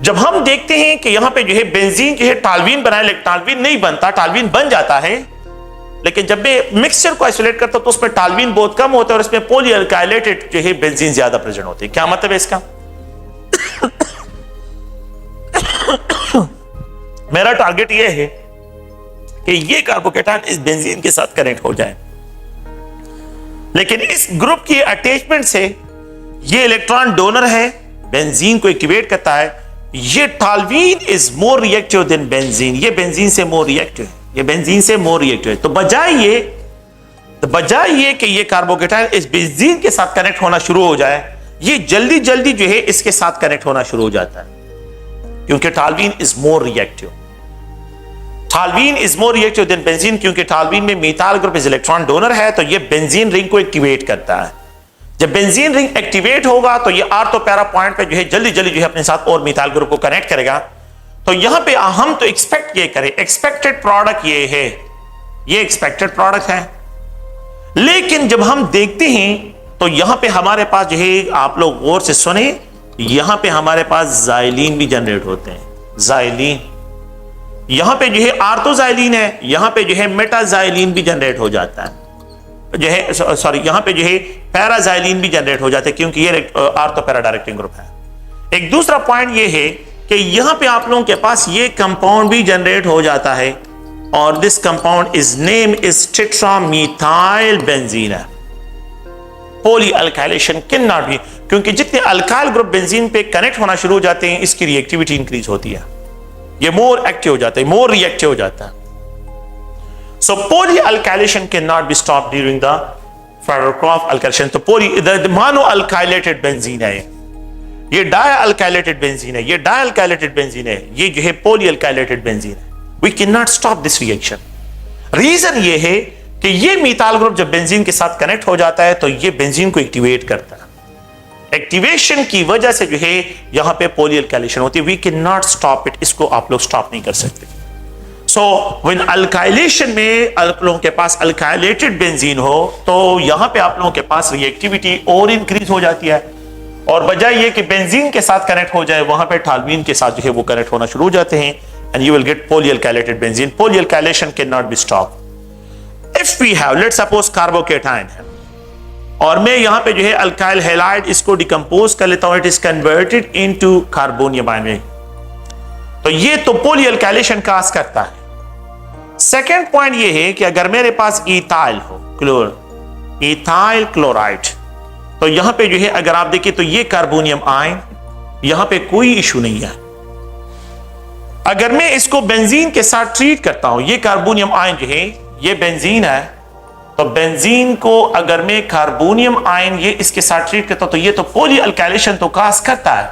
जब हम देखते हैं कि यहां पे जो है बेंजीन जो है टॉल्वीन बनाए, लेकिन टॉल्वीन नहीं बनता, टॉल्वीन बन जाता है, लेकिन जब मैं मिक्सचर को आइसोलेट करता हूं तो उसमें टॉल्वीन बहुत कम होता है और इसमें पॉलीअल्काइलेटेड जो है बेंजीन ज्यादा प्रेजेंट होती है। क्या मतलब है इसका? मेरा टारगेट ये है कि ये कार्बोकेटाइन इस बेंजीन के साथ कनेक्ट हो जाए, लेकिन इस ग्रुप की अटैचमेंट से ये इलेक्ट्रॉन डोनर है, बेंजीन को एक्टिवेट करता है। ये toluene is more reactive than benzene, ये बेंजीन से मोर रिएक्टिव है, ये बेंजीन से मोर रिएक्टिव है। तो बजाय ये कि ये कार्बोकेटाइन इस बेंजीन के साथ कनेक्ट होना शुरू हो जाए, ये जल्दी जल्दी जो है इसके साथ कनेक्ट होना शुरू हो जाता है, क्योंकि toluene is more reactive. Toluene is more reactive than benzene, क्योंकि टॉल्यूइन में methyl group is electron donor है, तो ये बेंजीन रिंग को एक्टिवेट करता है। जब बेंजीन रिंग एक्टिवेट होगा तो ये आर्थो पैरा पॉइंट पे जो है जल्दी जल्दी जो है अपने साथ और मीथाइल ग्रुप को कनेक्ट करेगा। तो यहां पे हम तो एक्सपेक्ट ये करें, एक्सपेक्टेड प्रोडक्ट ये है, ये एक्सपेक्टेड प्रोडक्ट है। लेकिन जब हम देखते हैं तो यहां पे हमारे पास जो है, आप लोग गौर से सुने, यहां पे हमारे पास जाइलीन भी जनरेट होते हैं। जाइलीन यहां पे जो है आर्थोजाइलीन है, यहां पे जो है मेटाजाइलीन भी जनरेट हो जाता है, जो है सॉरी यहां पे जो है पैराजाइलीन भी जनरेट हो जाते हैं, क्योंकि ये आर्थो पैरा डायरेक्टिंग ग्रुप है। एक दूसरा पॉइंट ये है कि यहां पे आप लोगों के पास ये कंपाउंड भी जनरेट हो जाता है, और this compound is name is tetramethyl benzene है। Polyalkylation can not be, क्योंकि जितने अल्काइल ग्रुप बेंजीन पे कनेक्ट होना शुरू हो जाते हैं, इसकी रिएक्टिविटी इंक्रीज होती है, ये मोर एक्टिव हो जाता है, मोर रिएक्टिव हो जाता है। So polyalkylation cannot be stopped during the Fedorkov alkylation. तो the monoalkylated benzene है, ये dialkylated benzene है, ये dialkylated benzene है, ये जो है polyalkylated benzene है। We cannot stop this reaction. Reason ये है कि ये मीथाइल ग्रुप जब बेंजीन के साथ कनेक्ट हो जाता है तो ये बेंजीन को एक्टिवेट करता है। एक्टिवेशन की वजह से जो है यहां पे polyalkylation होती है। We cannot stop it, इसको आप लोग स्टॉप नहीं कर सकते। So when alkylation में आप लोगों के पास alkylated बेंजीन हो तो यहां पे आप लोगों के पास रिएक्टिविटी और इंक्रीज हो जाती है, और बजाय ये कि बेंजीन के साथ कनेक्ट हो जाए, वहां पे टॉल्यूइन के साथ जो है वो कनेक्ट होना शुरू हो जाते हैं, and you will get polyalkylated benzene. Polyalkylation cannot be stopped. If we have, let's suppose carbocation है, और मैं यहां पे जो है अल्काइल हैलाइड इसको डिकम्पोज कर लेता हूं, it is converted into carbonium ion, तो ये तो पोलीअल्काइलेशन काज करता है। सेकेंड पॉइंट ये है कि अगर मेरे पास इथाइल हो, इथाइल क्लोराइड, तो यहां पे जो है अगर आप देखिए तो ये कार्बोनियम आयन, यहां पे कोई इशू नहीं है। अगर मैं इसको बेंजीन के साथ ट्रीट करता हूं, ये कार्बोनियम आयन जो है ये बेंजीन है, तो बेंजीन को अगर मैं कार्बोनियम आयन ये इसके साथ ट्रीट करता हूं तो ये तो पोलीअल्काइलेशन तो काज करता है,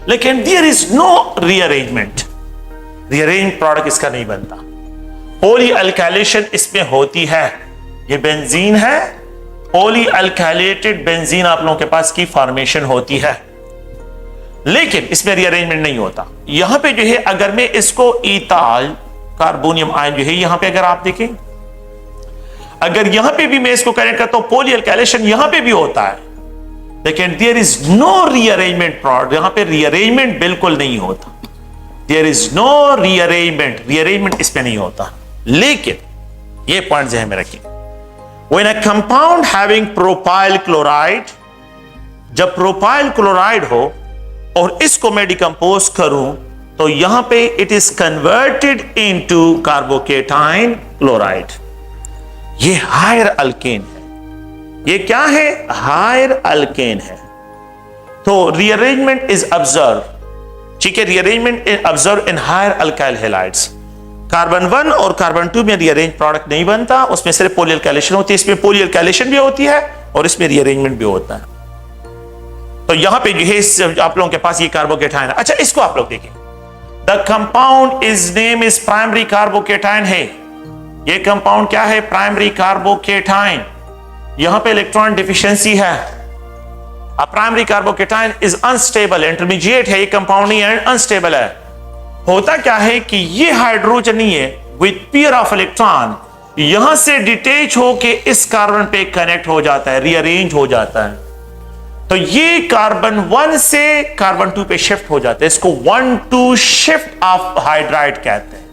लेकिन there is no rearrangement, rearrange product इसका नहीं बनता। पोलीअल्काइलेशन इसमें होती है, ये बेंजीन है, पोलीअल्काइलेटेड बेंजीन आप लोगों के पास की फॉर्मेशन होती है, लेकिन इसमें रीअरेंजमेंट नहीं होता। यहां पे जो है अगर मैं इसको इथाइल कार्बोनियम आयन जो है यहां पे अगर आप देखें, अगर यहां पे भी मैं इसको कनेक्ट करता हूं पोलीअल्काइलेशन यहां पे भी होता है, लेकिन there is no rearrangement product, यहां पे रीअरेंजमेंट बिल्कुल नहीं होता, there is no rearrangement, rearrangement इसमें नहीं होता। लेकिन ये पॉइंट ध्यान में रखिए, when a compound having propyl chloride, जब प्रोपाइल क्लोराइड हो और इसको मैं डिकम्पोज करूं तो यहां पे it is converted into carbocation chloride, ये हायर अल्केन है, ये क्या है, हायर अल्केन है। तो रीअरेंजमेंट इज ऑब्जर्व, ठीक है, rearrangement is observe in higher alkyl halides. Carbon 1 और कार्बन 2 में रीअरेंज प्रोडक्ट नहीं बनता, उसमें सिर्फ पोलीअल्काइलेशन होती है, इसमें पोलीअल्काइलेशन भी होती है और इसमें रीअरेंजमेंट भी होता है। तो यहां पे जो है आप लोगों के पास ये कार्बोकेटाइन है। अच्छा, इसको आप लोग देखें, the compound is name is primary carbocation है, ये कंपाउंड क्या है, प्राइमरी कार्बोकेटाइन, यहां पे इलेक्ट्रॉन डिफिशियंसी है। अब primary carbocation is unstable, intermediate है, ये कंपाउंड नहीं है, अनस्टेबल है। होता क्या है कि ये हाइड्रोजन नहीं है, विद पेयर ऑफ इलेक्ट्रॉन यहां से डिटेच होके इस कार्बन पे कनेक्ट हो जाता है, रीअरेंज हो जाता है, तो ये कार्बन 1 से कार्बन 2 पे शिफ्ट हो जाता है, इसको 1-2 शिफ्ट ऑफ हाइड्राइड कहते हैं,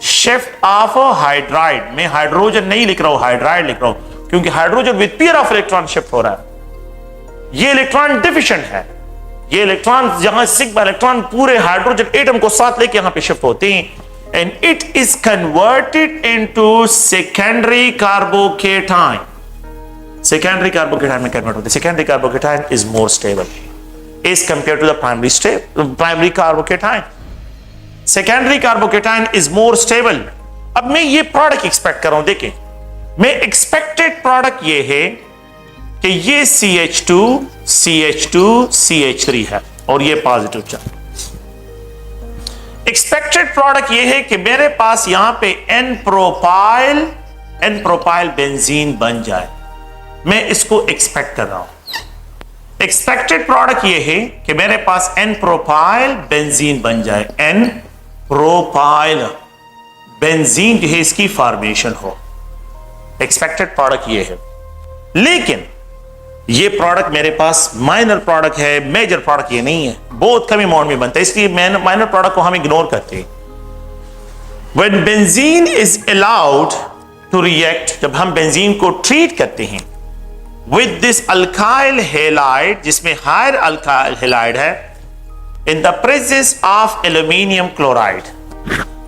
शिफ्ट ऑफ हाइड्राइड। मैं हाइड्रोजन नहीं लिख रहा हूं, हाइड्राइड लिख रहा हूं, क्योंकि hydrogen with pair of electron shift हो रहा है, ये इलेक्ट्रॉन डिफिशिएंट है, ये इलेक्ट्रॉन जहां सिग्मा इलेक्ट्रॉन पूरे हाइड्रोजन एटम को साथ लेके यहां पे शिफ्ट होते हैं, and it is converted into secondary carbocation, secondary carbocation में कन्वर्ट होते हैं। Secondary carbocation is more stable as compare to the primary carbocation, secondary carbocation is more stable. अब मैं ये प्रोडक्ट एक्सपेक्ट कर रहा हूं, देखें, मैं एक्सपेक्टेड प्रोडक्ट ये है कि ये CH2 CH2 CH3 है और ये positive charge. Expected expected product ये है कि मेरे पास यहां पे एन प्रोपाइल बेंजीन बन जाए। मैं इसको एक्सपेक्ट कर रहा हूं। एक्सपेक्टेड प्रोडक्ट ये है कि मेरे पास एन प्रोपाइल बेंजीन बन जाए, एन प्रोपाइल बेंजीन जो है इसकी फॉर्मेशन हो। एक्सपेक्टेड प्रोडक्ट ये है, लेकिन ये प्रोडक्ट मेरे पास माइनर प्रोडक्ट है, मेजर प्रोडक्ट ये नहीं है, बहुत कम अमाउंट में बनता है, इसलिए माइनर प्रोडक्ट को हम इग्नोर करते हैं। When benzene is allowed to react, जब हम बेंजीन को ट्रीट करते हैं with this alkyl halide, जिसमें हायर अल्काइल हैलाइड है, in the presence of aluminium chloride,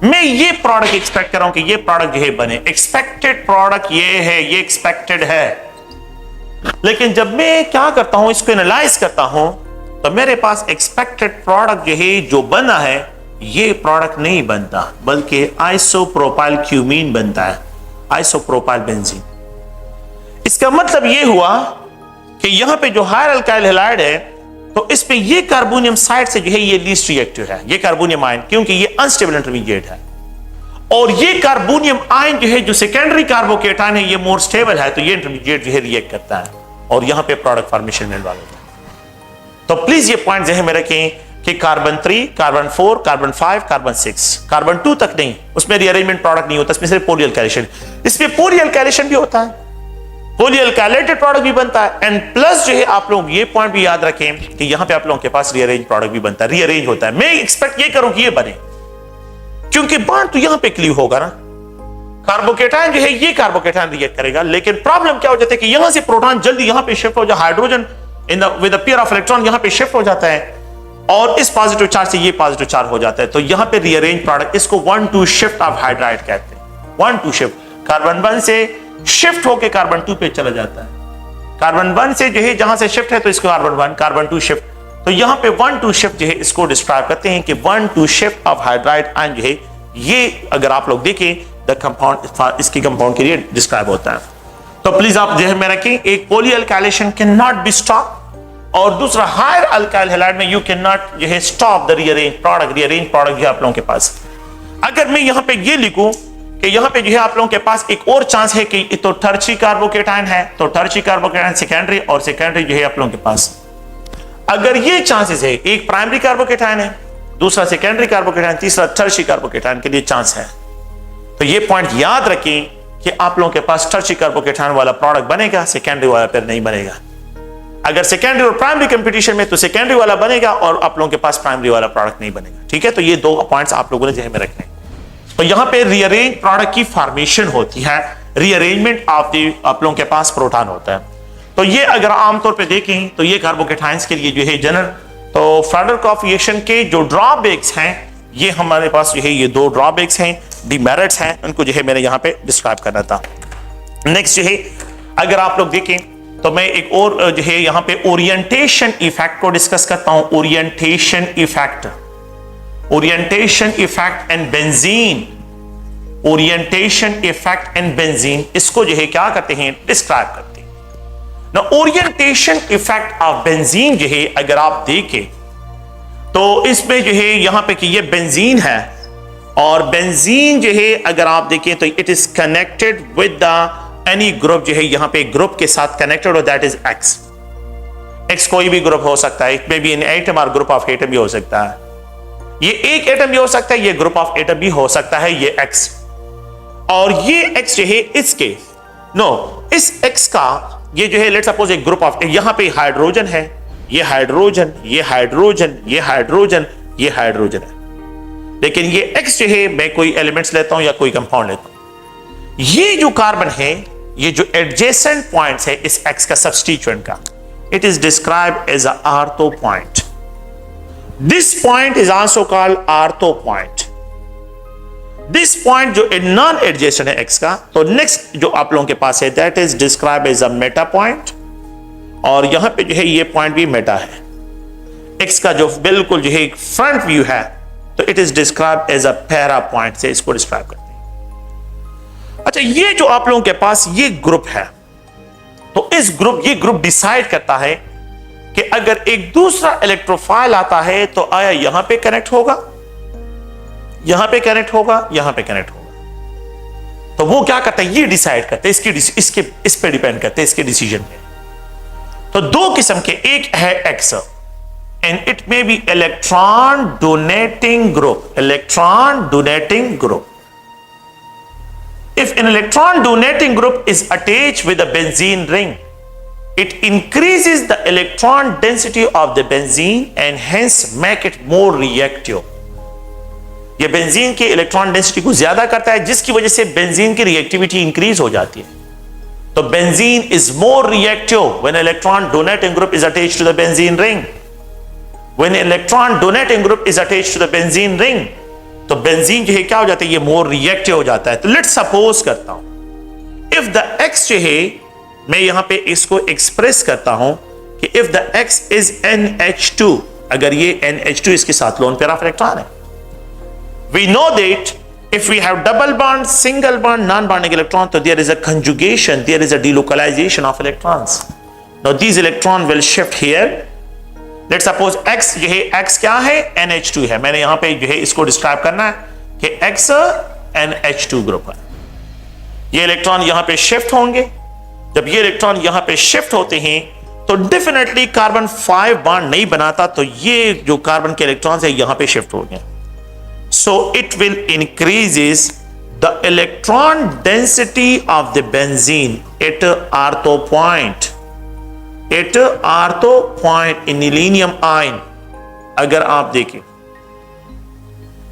मैं ये प्रोडक्ट एक्सपेक्ट कर रहा हूं कि ये प्रोडक्ट जो है बने। एक्सपेक्टेड प्रोडक्ट ये है, ये एक्सपेक्टेड है, लेकिन जब मैं क्या करता हूं, इसको एनालाइज करता हूं, तो मेरे पास एक्सपेक्टेड प्रोडक्ट जो है जो बना है, ये प्रोडक्ट नहीं बनता, बल्कि आइसोप्रोपाइल क्यूमीन बनता है, आइसोप्रोपाइल बेंजीन। इसका मतलब ये हुआ कि यहां पे जो हायर अल्काइल हैलाइड है, तो इस पे ये कार्बोनियम साइड से जो है ये लीस्ट रिएक्टिव है, ये कार्बोनियम आयन, क्योंकि ये अनस्टेबल इंटरमीडिएट है। और ये कार्बोनियम आयन जो है, जो सेकेंडरी कार्बोकेटायन है, ये मोर स्टेबल है, तो ये इंटरमीडिएट जो है रिएक्ट करता है और यहां पे प्रोडक्ट फॉर्मेशन में इन्वॉल्व होता है। तो प्लीज ये पॉइंट ज़हन में रखें कि carbon 3, carbon 4, carbon 5, carbon 6, carbon 2 तक नहीं, उसमें रीअरेंजमेंट प्रोडक्ट नहीं होता, इसमें सिर्फ पॉलीअल्काइलेशन। इसमें पॉलीअल्काइलेशन भी होता है, पॉलीअल्काइलेटेड प्रोडक्ट भी बनता है, एंड प्लस जो है आप लोग ये पॉइंट भी याद रखें कि यहां पे आप लोगों के पास रीअरेंज प्रोडक्ट भी बनता है, रीअरेंज होता है। मैं एक्सपेक्ट ये करूं कि ये बने, क्योंकि बॉन्ड तो यहां पे क्लीव होगा ना, कार्बोकेटायन जो है ये कार्बोकेटायन रिएक्ट करेगा, लेकिन प्रॉब्लम क्या हो जाती है कि यहां से प्रोटॉन जल्दी यहां पे शिफ्ट हो जाए, hydrogen with pair of electron यहां पे शिफ्ट हो जाता है, और इस पॉजिटिव चार्ज से ये पॉजिटिव चार्ज हो जाता है, तो यहां पे रीअरेंज प्रोडक्ट, इसको 1-2 शिफ्ट ऑफ हाइड्राइड कहते हैं। 1-2 शिफ्ट, कार्बन 1 से शिफ्ट होकर कार्बन 2 पे चला जाता है, कार्बन 1 से जो है जहां से शिफ्ट है तो इसको कार्बन 1, कार्बन 2 शिफ्ट, तो यहां पे 1-2 शिफ्ट जो है इसको डिस्क्राइब करते हैं कि 1-2 शिफ्ट ऑफ हाइड्राइड आयन जो है, ये अगर आप लोग देखें द कंपाउंड, इसकी कंपाउंड के लिए डिस्क्राइब होता है। तो प्लीज आप ध्यान में रखें, एक पॉलीअल्काइलेशन कैन नॉट बी स्टॉप, और दूसरा हायर अल्काइल हैलाइड में यू कैन नॉट जो है stop the rearrange product. Rearrange product जो है आप लोगों के पास, अगर मैं यहां पे ये लिखूं कि यहां पे जो है आप लोगों के पास एक और चांस है कि तो टर्शियरी कार्बोकेटायन है, तो टर्शियरी कार्बोकेटायन सेकेंडरी, और सेकेंडरी जो है आप लोगों के पास, अगर ये चांसेस है, एक प्राइमरी कार्बोकेटायन है, दूसरा सेकेंडरी कार्बोकेटायन, तीसरा टर्शियरी कार्बोकेटायन के लिए चांस है, तो ये पॉइंट याद रखें कि आप लोगों के पास टर्शियरी कार्बोकेटायन वाला प्रोडक्ट बनेगा, सेकेंडरी वाला फिर नहीं बनेगा। अगर सेकेंडरी और प्राइमरी कंपटीशन में तो सेकेंडरी वाला बनेगा और आप लोगों के पास प्राइमरी वाला प्रोडक्ट नहीं बनेगा। ठीक है, तो ये 2 पॉइंट्स आप लोगों ने ध्यान में रखने। तो यहां पे रीअरेंज प्रोडक्ट की फॉर्मेशन होती है, रीअरेंजमेंट ऑफ द आप लोगों के पास प्रोटॉन होता है। तो ये अगर आमतौर पे देखें तो ये कार्बोकेटायंस के लिए जो है जनरल, तो फ्रेडरकॉफ रिएक्शन के जो ड्रॉबैक्स हैं, ये हमारे पास जो है ये 2 ड्रॉबैक्स हैं, डिमेरिट्स हैं, उनको जो है मैंने यहां पे डिस्क्राइब करना था। नेक्स्ट जो है अगर आप लोग देखें तो मैं एक और जो है यहां पे ओरिएंटेशन इफेक्ट को डिस्कस करता हूं। Orientation effect and benzene, orientation effect and benzene, इसको जो है क्या करते हैं, डिस्क्राइब करते हैं ना। ओरिएंटेशन इफेक्ट ऑफ बेंजीन जो है अगर आप देखें तो इसमें जो है यहां पे कि ये बेंजीन है, और बेंजीन जो है अगर आप देखें तो it is connected with the any group, जो है यहां पे ग्रुप के साथ कनेक्टेड हो, दैट इज एक्स। एक्स कोई भी ग्रुप हो सकता है, it may be an atom और ग्रुप ऑफ एटम भी हो सकता है, ये एक एटम भी हो सकता है, ये ग्रुप ऑफ एटम भी हो सकता है, ये एक्स। और ये एक्स जो है इसके इस एक्स का ये जो है लेट्स सपोज एक ग्रुप ऑफ, यहां पे हाइड्रोजन है, ये हाइड्रोजन, ये हाइड्रोजन, ये हाइड्रोजन, ये हाइड्रोजन है, लेकिन ये एक्स जो है मैं कोई एलिमेंट्स लेता हूं या कोई कंपाउंड लेता हूं, ये जो कार्बन है, ये जो एडजेसेंट पॉइंट्स है इस एक्स का सब्स्टिट्यूएंट का, it is described as a ortho point. This point is also called ortho point. This point जो नॉन एडजेसेंट है एक्स का, तो नेक्स्ट जो आप लोगों के पास है that is described as a meta point, और यहां पे जो है ये पॉइंट भी मेटा है। एक्स का जो बिल्कुल जो है फ्रंट व्यू है, तो it is described as a para point से इसको डिस्क्राइब करते हैं। अच्छा, ये जो आप लोगों के पास ये ग्रुप है, तो ये ग्रुप डिसाइड करता है कि अगर एक दूसरा इलेक्ट्रोफाइल आता है तो आया यहां पे कनेक्ट होगा यहां पे कनेक्ट होगा, यहां पे कनेक्ट होगा। तो वो क्या करता है, ये डिसाइड करते हैं, इस पे डिपेंड करते हैं, इसके डिसीजन पे। तो दो किस्म के, एक है x and it may be electron donating group, electron donating group. If an electron donating group is attached with a benzene ring, it increases the electron density of the benzene and hence make it more reactive. यह benzene की electron density को ज्यादा करता है, जिसकी वजह से benzene की रिएक्टिविटी इंक्रीज हो जाती है। तो benzene is more reactive when electron donating group is attached to the benzene ring. When electron donating group is attached to the benzene ring, तो बेंजीन जो है क्या हो जाता है, ये मोर रिएक्टिव हो जाता है। तो लेट्स सपोज करता हूं, इफ द एक्स जो है, मैं यहां पे इसको एक्सप्रेस करता हूं कि if the x is NH2, अगर ये NH2 इसके साथ लोन पेयर ऑफ इलेक्ट्रॉन है, we know that if we have double bond, single bond, non bonding electron, तो there is a conjugation, there is a delocalization of electrons. Now these electron will shift here. Let's suppose x जो है, x क्या है, NH2 है। मैंने यहां पे जो है इसको डिस्क्राइब करना है कि x NH2 ग्रुप है। ये इलेक्ट्रॉन यहां पे शिफ्ट होंगे। जब ये इलेक्ट्रॉन यहां पे शिफ्ट होते हैं तो डेफिनेटली कार्बन 5 बॉन्ड नहीं बनाता, तो ये जो कार्बन के इलेक्ट्रॉन्स है यहां पे शिफ्ट हो गए। So it will increases the electron density of the benzene at ortho point, at ortho point anilinium ion. अगर आप देखें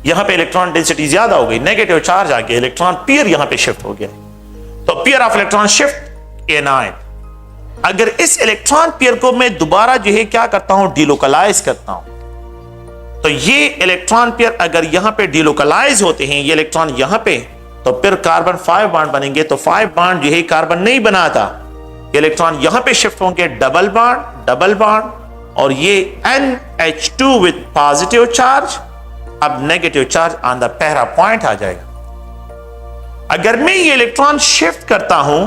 यहां पे इलेक्ट्रॉन डेंसिटी ज्यादा हो गई, नेगेटिव चार्ज आ गया, इलेक्ट्रॉन पेयर यहां पे शिफ्ट हो गया, तो pair of electron shift anion. अगर इस इलेक्ट्रॉन पेयर को मैं दोबारा जो है क्या करता हूं, डिलोकलाइज करता हूं, तो ये इलेक्ट्रॉन पेयर अगर यहां पे डिलोकलाइज होते हैं, ये इलेक्ट्रॉन यहां पे, तो फिर कार्बन 5 बॉन्ड बनेंगे। तो 5 बॉन्ड जो है कार्बन नहीं बनाता, इलेक्ट्रॉन यहां पे शिफ्ट होंगे, डबल बॉन्ड, और ये NH2 विद पॉजिटिव चार्ज, अब negative charge on the para point आ जाएगा। अगर मैं ये इलेक्ट्रॉन शिफ्ट करता हूं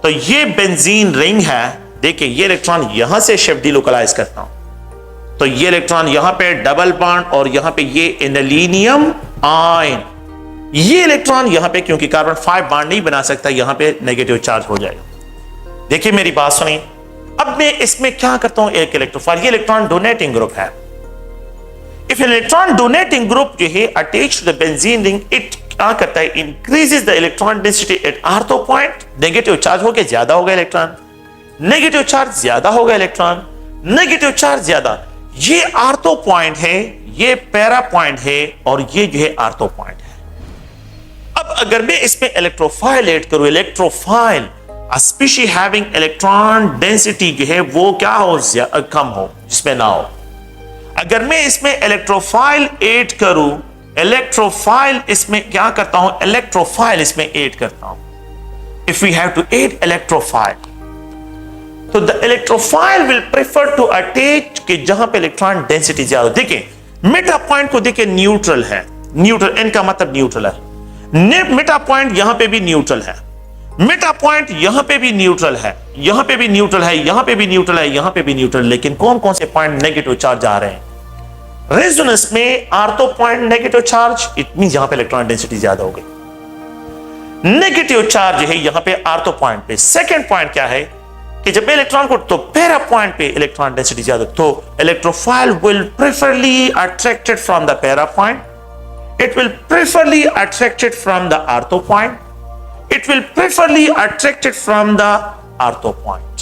तो ये बेंजीन रिंग है, देखिए ये इलेक्ट्रॉन यहां से शिफ्ट डिलोकलाइज करता हूं, तो ये इलेक्ट्रॉन यहां पे डबल बॉन्ड और यहां पे ये एनालिनियम आयन, ये इलेक्ट्रॉन यहां पे क्योंकि कार्बन 5 बॉन्ड नहीं बना सकता, यहां पे नेगेटिव चार्ज हो जाएगा। देखिए मेरी बात सुनिए, अब मैं इसमें क्या करता हूं, एक इलेक्ट्रोफाइल, ये इलेक्ट्रॉन डोनेटिंग ग्रुप है। इफ इलेक्ट्रॉन डोनेटिंग ग्रुप जो है attached to the benzene ring, it क्या करता है, increases the electron density at ortho point. Negative charge हो गया, ज्यादा हो गया इलेक्ट्रॉन, नेगेटिव चार्ज ज्यादा हो गया इलेक्ट्रॉन, नेगेटिव चार्ज ज्यादा। ये ऑर्थो पॉइंट है, ये पैरा पॉइंट है, और ये जो है ऑर्थो पॉइंट है। अब अगर मैं इसमें इलेक्ट्रोफाइल ऐड करूं, electrophile species having electron density जो है वो क्या हो, कम हो, जिसमें ना हो। अगर मैं इसमें इलेक्ट्रोफाइल ऐड करूं, इलेक्ट्रोफाइल इसमें क्या करता हूं, इलेक्ट्रोफाइल इसमें ऐड करता हूं। If we have to add electrophile, तो the electrophile will prefer to attach कि जहां पे इलेक्ट्रॉन डेंसिटी ज्यादा। देखिए मेटा पॉइंट को देखिए न्यूट्रल है, न्यूट्रल एन का मतलब न्यूट्रल है, मेटा पॉइंट यहां पे भी न्यूट्रल है, मेटा पॉइंट यहां पे भी न्यूट्रल है, यहां पे भी न्यूट्रल है, यहां पे भी न्यूट्रल है, यहां पे भी न्यूट्रल। लेकिन कौन कौन से पॉइंट नेगेटिव चार्ज आ रहे हैं, रेजोनेंस में ortho point negative charge, it means यहां पे इलेक्ट्रॉन डेंसिटी ज्यादा हो गई। नेगेटिव चार्ज है यहां पे ऑर्थो पॉइंट पे। सेकंड पॉइंट क्या है कि जब इलेक्ट्रॉन को, तो पैरा पॉइंट पे इलेक्ट्रॉन डेंसिटी ज्यादा, तो electrophile will preferably attracted from the para point, it will preferably attracted from the ortho point, it will preferably attracted from the ortho point।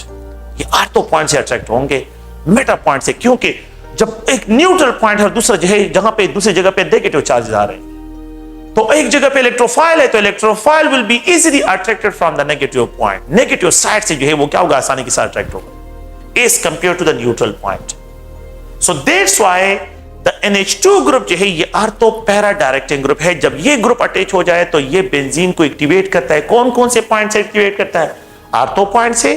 ये ऑर्थो पॉइंट से attract होंगे Meta point से, क्योंकि जब एक neutral point है और दूसरा जो है जहां पे दूसरी जगह पे नेगेटिव चार्ज आ रहे हैं, तो एक जगह पे इलेक्ट्रोफाइल है, तो electrophile will be easily attracted from the negative point, negative side से जो है वो क्या होगा, आसानी के साथ अट्रैक्ट होगा as compare to the neutral point. So that's why the NH2 group जो है ये ऑर्थो पैरा डायरेक्टिंग ग्रुप है। जब ये ग्रुप अटैच हो जाए तो ये बेंजीन को एक्टिवेट करता है। कौन कौन से पॉइंट से एक्टिवेट करता है, ऑर्थो पॉइंट से,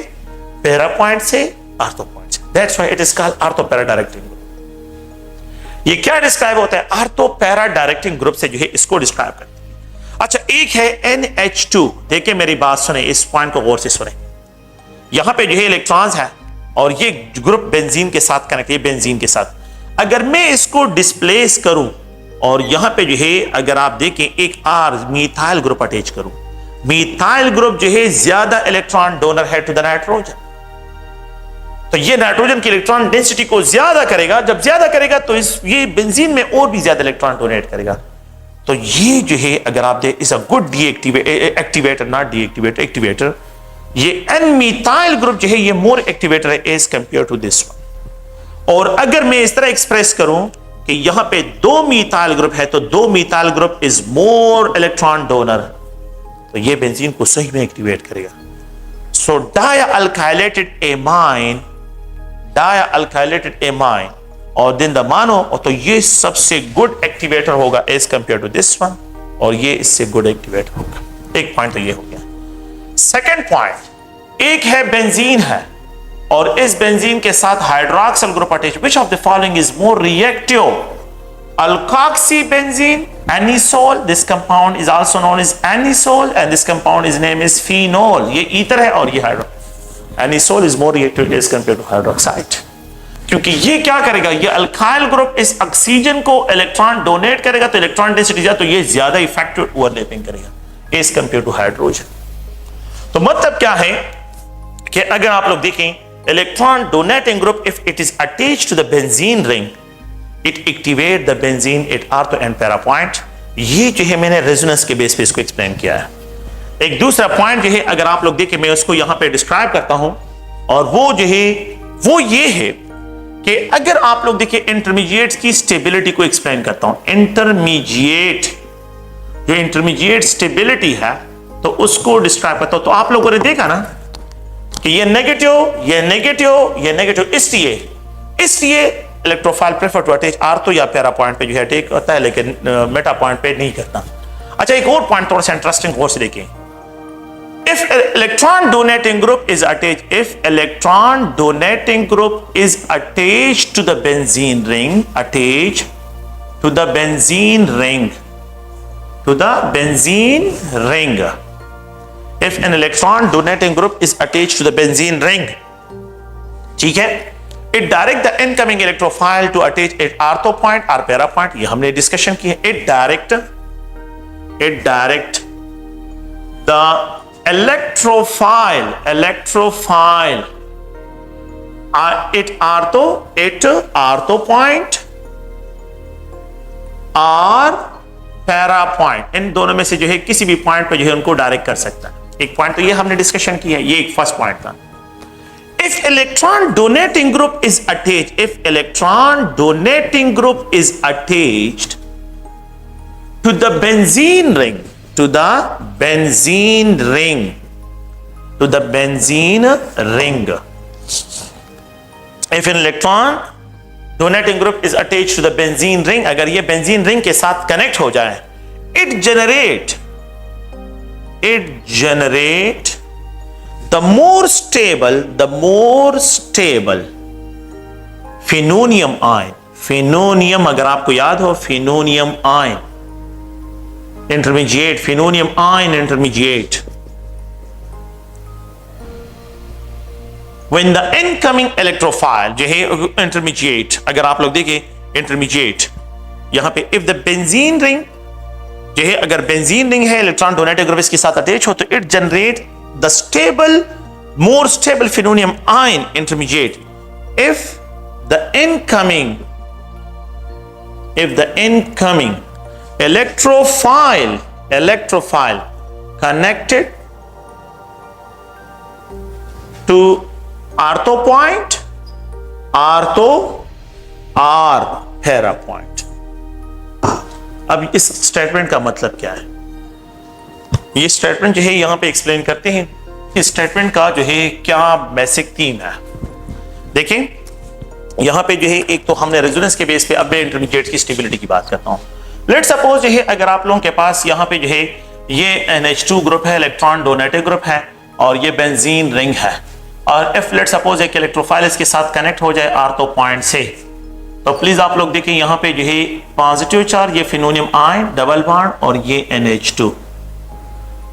पैरा पॉइंट से, ऑर्थो पॉइंट से। That's why it is called ortho para directing group. ये क्या डिस्क्राइब होता है, ऑर्थो पैरा डायरेक्टिंग ग्रुप से जो है इसको डिस्क्राइब करते हैं। अच्छा, एक है NH2। देखिए मेरी बात सुने, इस पॉइंट को गौर से सुने। यहां पे जो है इलेक्ट्रॉन्स है और ये ग्रुप बेंजीन के साथ कनेक्ट है, बेंजीन के साथ। अगर मैं इसको डिस्प्लेस करूं और यहां पे जो है अगर आप देखें एक आर मीथाइल ग्रुप अटैच करूं, मीथाइल ग्रुप जो है ज्यादा इलेक्ट्रॉन डोनर है टू द नाइट्रोजन, तो ये नाइट्रोजन की इलेक्ट्रॉन डेंसिटी को ज्यादा करेगा। जब ज्यादा करेगा तो ये बेंजीन में और भी ज्यादा इलेक्ट्रॉन डोनेट करेगा। तो ये जो है अगर आप देखें is a good activator, not deactivator, activator. ये एन मीथाइल ग्रुप जो है ये मोर एक्टिवेटर है as compare to this one. और अगर मैं इस तरह एक्सप्रेस करूं कि यहां पे 2 मीथाइल ग्रुप है तो 2 methyl group is more electron donor, तो ये बेंजीन को सही में एक्टिवेट करेगा। सो डायअल्काइलेटेड एमाइन और दिन द मानो, तो ये सबसे गुड एक्टिवेटर होगा as compare to this one, और ये इससे गुड एक्टिवेटर होगा। एक पॉइंट तो ये हो गया। सेकेंड पॉइंट, एक है बेंजीन है और इस बेंजीन के साथ hydroxyl group attach, which of the following is more reactive? Alkoxy benzene, anisole, this compound is also known as anisole and this compound is name is phenol. ये ether है और ये hydro, anisole is more reactive as compare to hydroxide, क्योंकि ये क्या करेगा, ये alkyl group इस ऑक्सीजन को इलेक्ट्रॉन डोनेट करेगा तो इलेक्ट्रॉन डेंसिटी ज्यादा, तो ये ज्यादा इफेक्टिव ओवरलैपिंग करेगा एज कंपेयर टू हाइड्रोजन। तो मतलब क्या है कि अगर आप लोग देखें electron donating group if it is attached to the benzene ring it activate the benzene at ortho and para point. ये जो है मैंने रेजोनेंस के बेस पे इसको एक्सप्लेन किया है। एक दूसरा पॉइंट जो है अगर आप लोग देखें मैं उसको यहां पे डिस्क्राइब करता हूं, और वो जो है वो ये है कि अगर आप लोग देखिए इंटरमीडिएट की स्टेबिलिटी को एक्सप्लेन करता हूं। इंटरमीडिएट स्टेबिलिटी है तो उसको डिस्क्राइब करता हूं। तो आप लोगों ने देखा ना कि ये नेगेटिव, ये नेगेटिव, ये नेगेटिव, इसलिए electrophile prefer to attach ortho या पैरा पॉइंट पे जो है अटैक करता है, लेकिन मेटा पॉइंट पे नहीं करता। अच्छा, एक और पॉइंट थोड़ा सा इंटरेस्टिंग और से देखें। If electron donating group is attached, if electron donating group is attached to the benzene ring, if an electron donating group is attached to the benzene ring, ठीक है, it direct the incoming electrophile to attach at ortho point or para point, ये हमने discussion की है। it direct the electrophile at ortho point और para point, इन दोनों में से जो है किसी भी पॉइंट पे जो है उनको डायरेक्ट कर सकता है। एक पॉइंट तो ये हमने डिस्कशन की है, ये एक फर्स्ट पॉइंट था। If electron donating group is attached to the benzene ring, if an electron donating group is attached to the benzene ring, अगर ये benzene ring के साथ कनेक्ट हो जाए, it generate the more stable phenonium ion. phenonium अगर आपको याद हो, phenonium ion intermediate, phenonium ion intermediate. When the incoming electrophile जो है intermediate, अगर आप लोग देखें intermediate यहां पे if the benzene ring जो है, अगर बेंजीन रिंग है इलेक्ट्रॉन डोनेटिंग ग्रुप इसके साथ अटैच हो तो it generate the more stable phenonium ion intermediate if the incoming electrophile connected to ortho point, ortho or para point. अब इस स्टेटमेंट का मतलब क्या है? ये स्टेटमेंट जो है यहां पे एक्सप्लेन करते हैं। इस स्टेटमेंट का जो है क्या बेसिक थीम है, देखें यहां पे जो है एक तो हमने रेजोनेंस के बेस पे, अब मैं इंटरमीडिएट की स्टेबिलिटी की बात करता हूं। लेट्स सपोज जो है अगर आप लोगों के पास यहां पे जो है ये NH2 ग्रुप है, इलेक्ट्रॉन डोनेटिव ग्रुप है, और ये बेंजीन रिंग है, और इफ लेट्स सपोज एक इलेक्ट्रोफाइल इसके साथ कनेक्ट हो जाए ऑर्थो पॉइंट से, तो प्लीज आप लोग देखें यहां पे जो है पॉजिटिव चार्ज, ये फिनोनियम आयन डबल बॉन्ड, और ये NH2।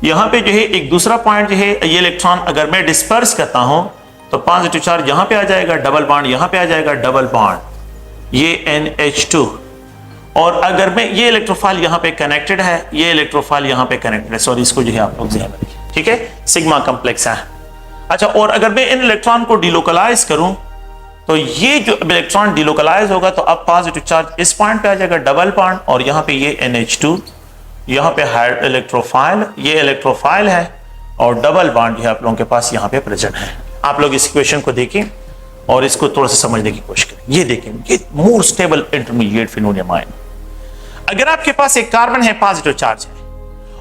यहां पे जो है एक दूसरा पॉइंट जो है ये इलेक्ट्रॉन अगर मैं डिस्पर्स करता हूं तो पॉजिटिव चार्ज यहां पे आ जाएगा, डबल बॉन्ड यहां पे आ जाएगा, डबल बॉन्ड, ये NH2, और अगर मैं ये इलेक्ट्रोफाइल यहां पे कनेक्टेड है, ये इलेक्ट्रोफाइल यहां पे कनेक्टेड है, सॉरी इसको जो है आप लोग ध्यान में रखिए, ठीक है, सिग्मा कॉम्प्लेक्स है। अच्छा, और अगर मैं इन इलेक्ट्रॉन को डिलोकलाइज करूं तो ये जो इलेक्ट्रॉन डिलोकलाइज होगा तो अब पॉजिटिव चार्ज इस पॉइंट पे आ जाएगा, डबल बॉन्ड, और यहां पे ये NH2, यहां पे हाइड इलेक्ट्रोफाइल, ये इलेक्ट्रोफाइल है और डबल बॉन्ड जो है आप लोगों के पास यहां पे प्रेजेंट है। आप लोग इस इक्वेशन को देखें और इसको थोड़ा सा समझने की कोशिश करें। ये देखें, ये मोर स्टेबल इंटरमीडिएट फिनोलियम आयन। अगर आपके पास एक कार्बन है, पॉजिटिव चार्ज है,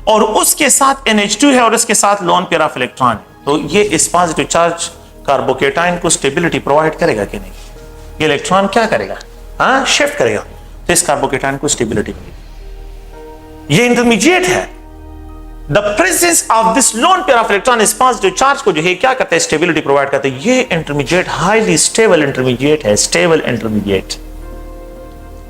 और उसके साथ NH2 है और उसके साथ लोन पेयर ऑफ इलेक्ट्रॉन है, तो ये इस पॉजिटिव चार्ज कार्बोकेटाइन को स्टेबिलिटी प्रोवाइड करेगा कि नहीं? ये इलेक्ट्रॉन क्या करेगा? हाँ, शिफ्ट करेगा, तो इस कार्बोकेटाइन को स्टेबिलिटी मिलेगी। ये इंटरमीडिएट है। The presence of this loan pair of electron इस पॉजिटिव चार्ज को जो है क्या करता है? स्टेबिलिटी प्रोवाइड करता है। ये इंटरमीडिएट हाईली स्टेबल इंटरमीडिएट है, स्टेबल इंटरमीडिएट,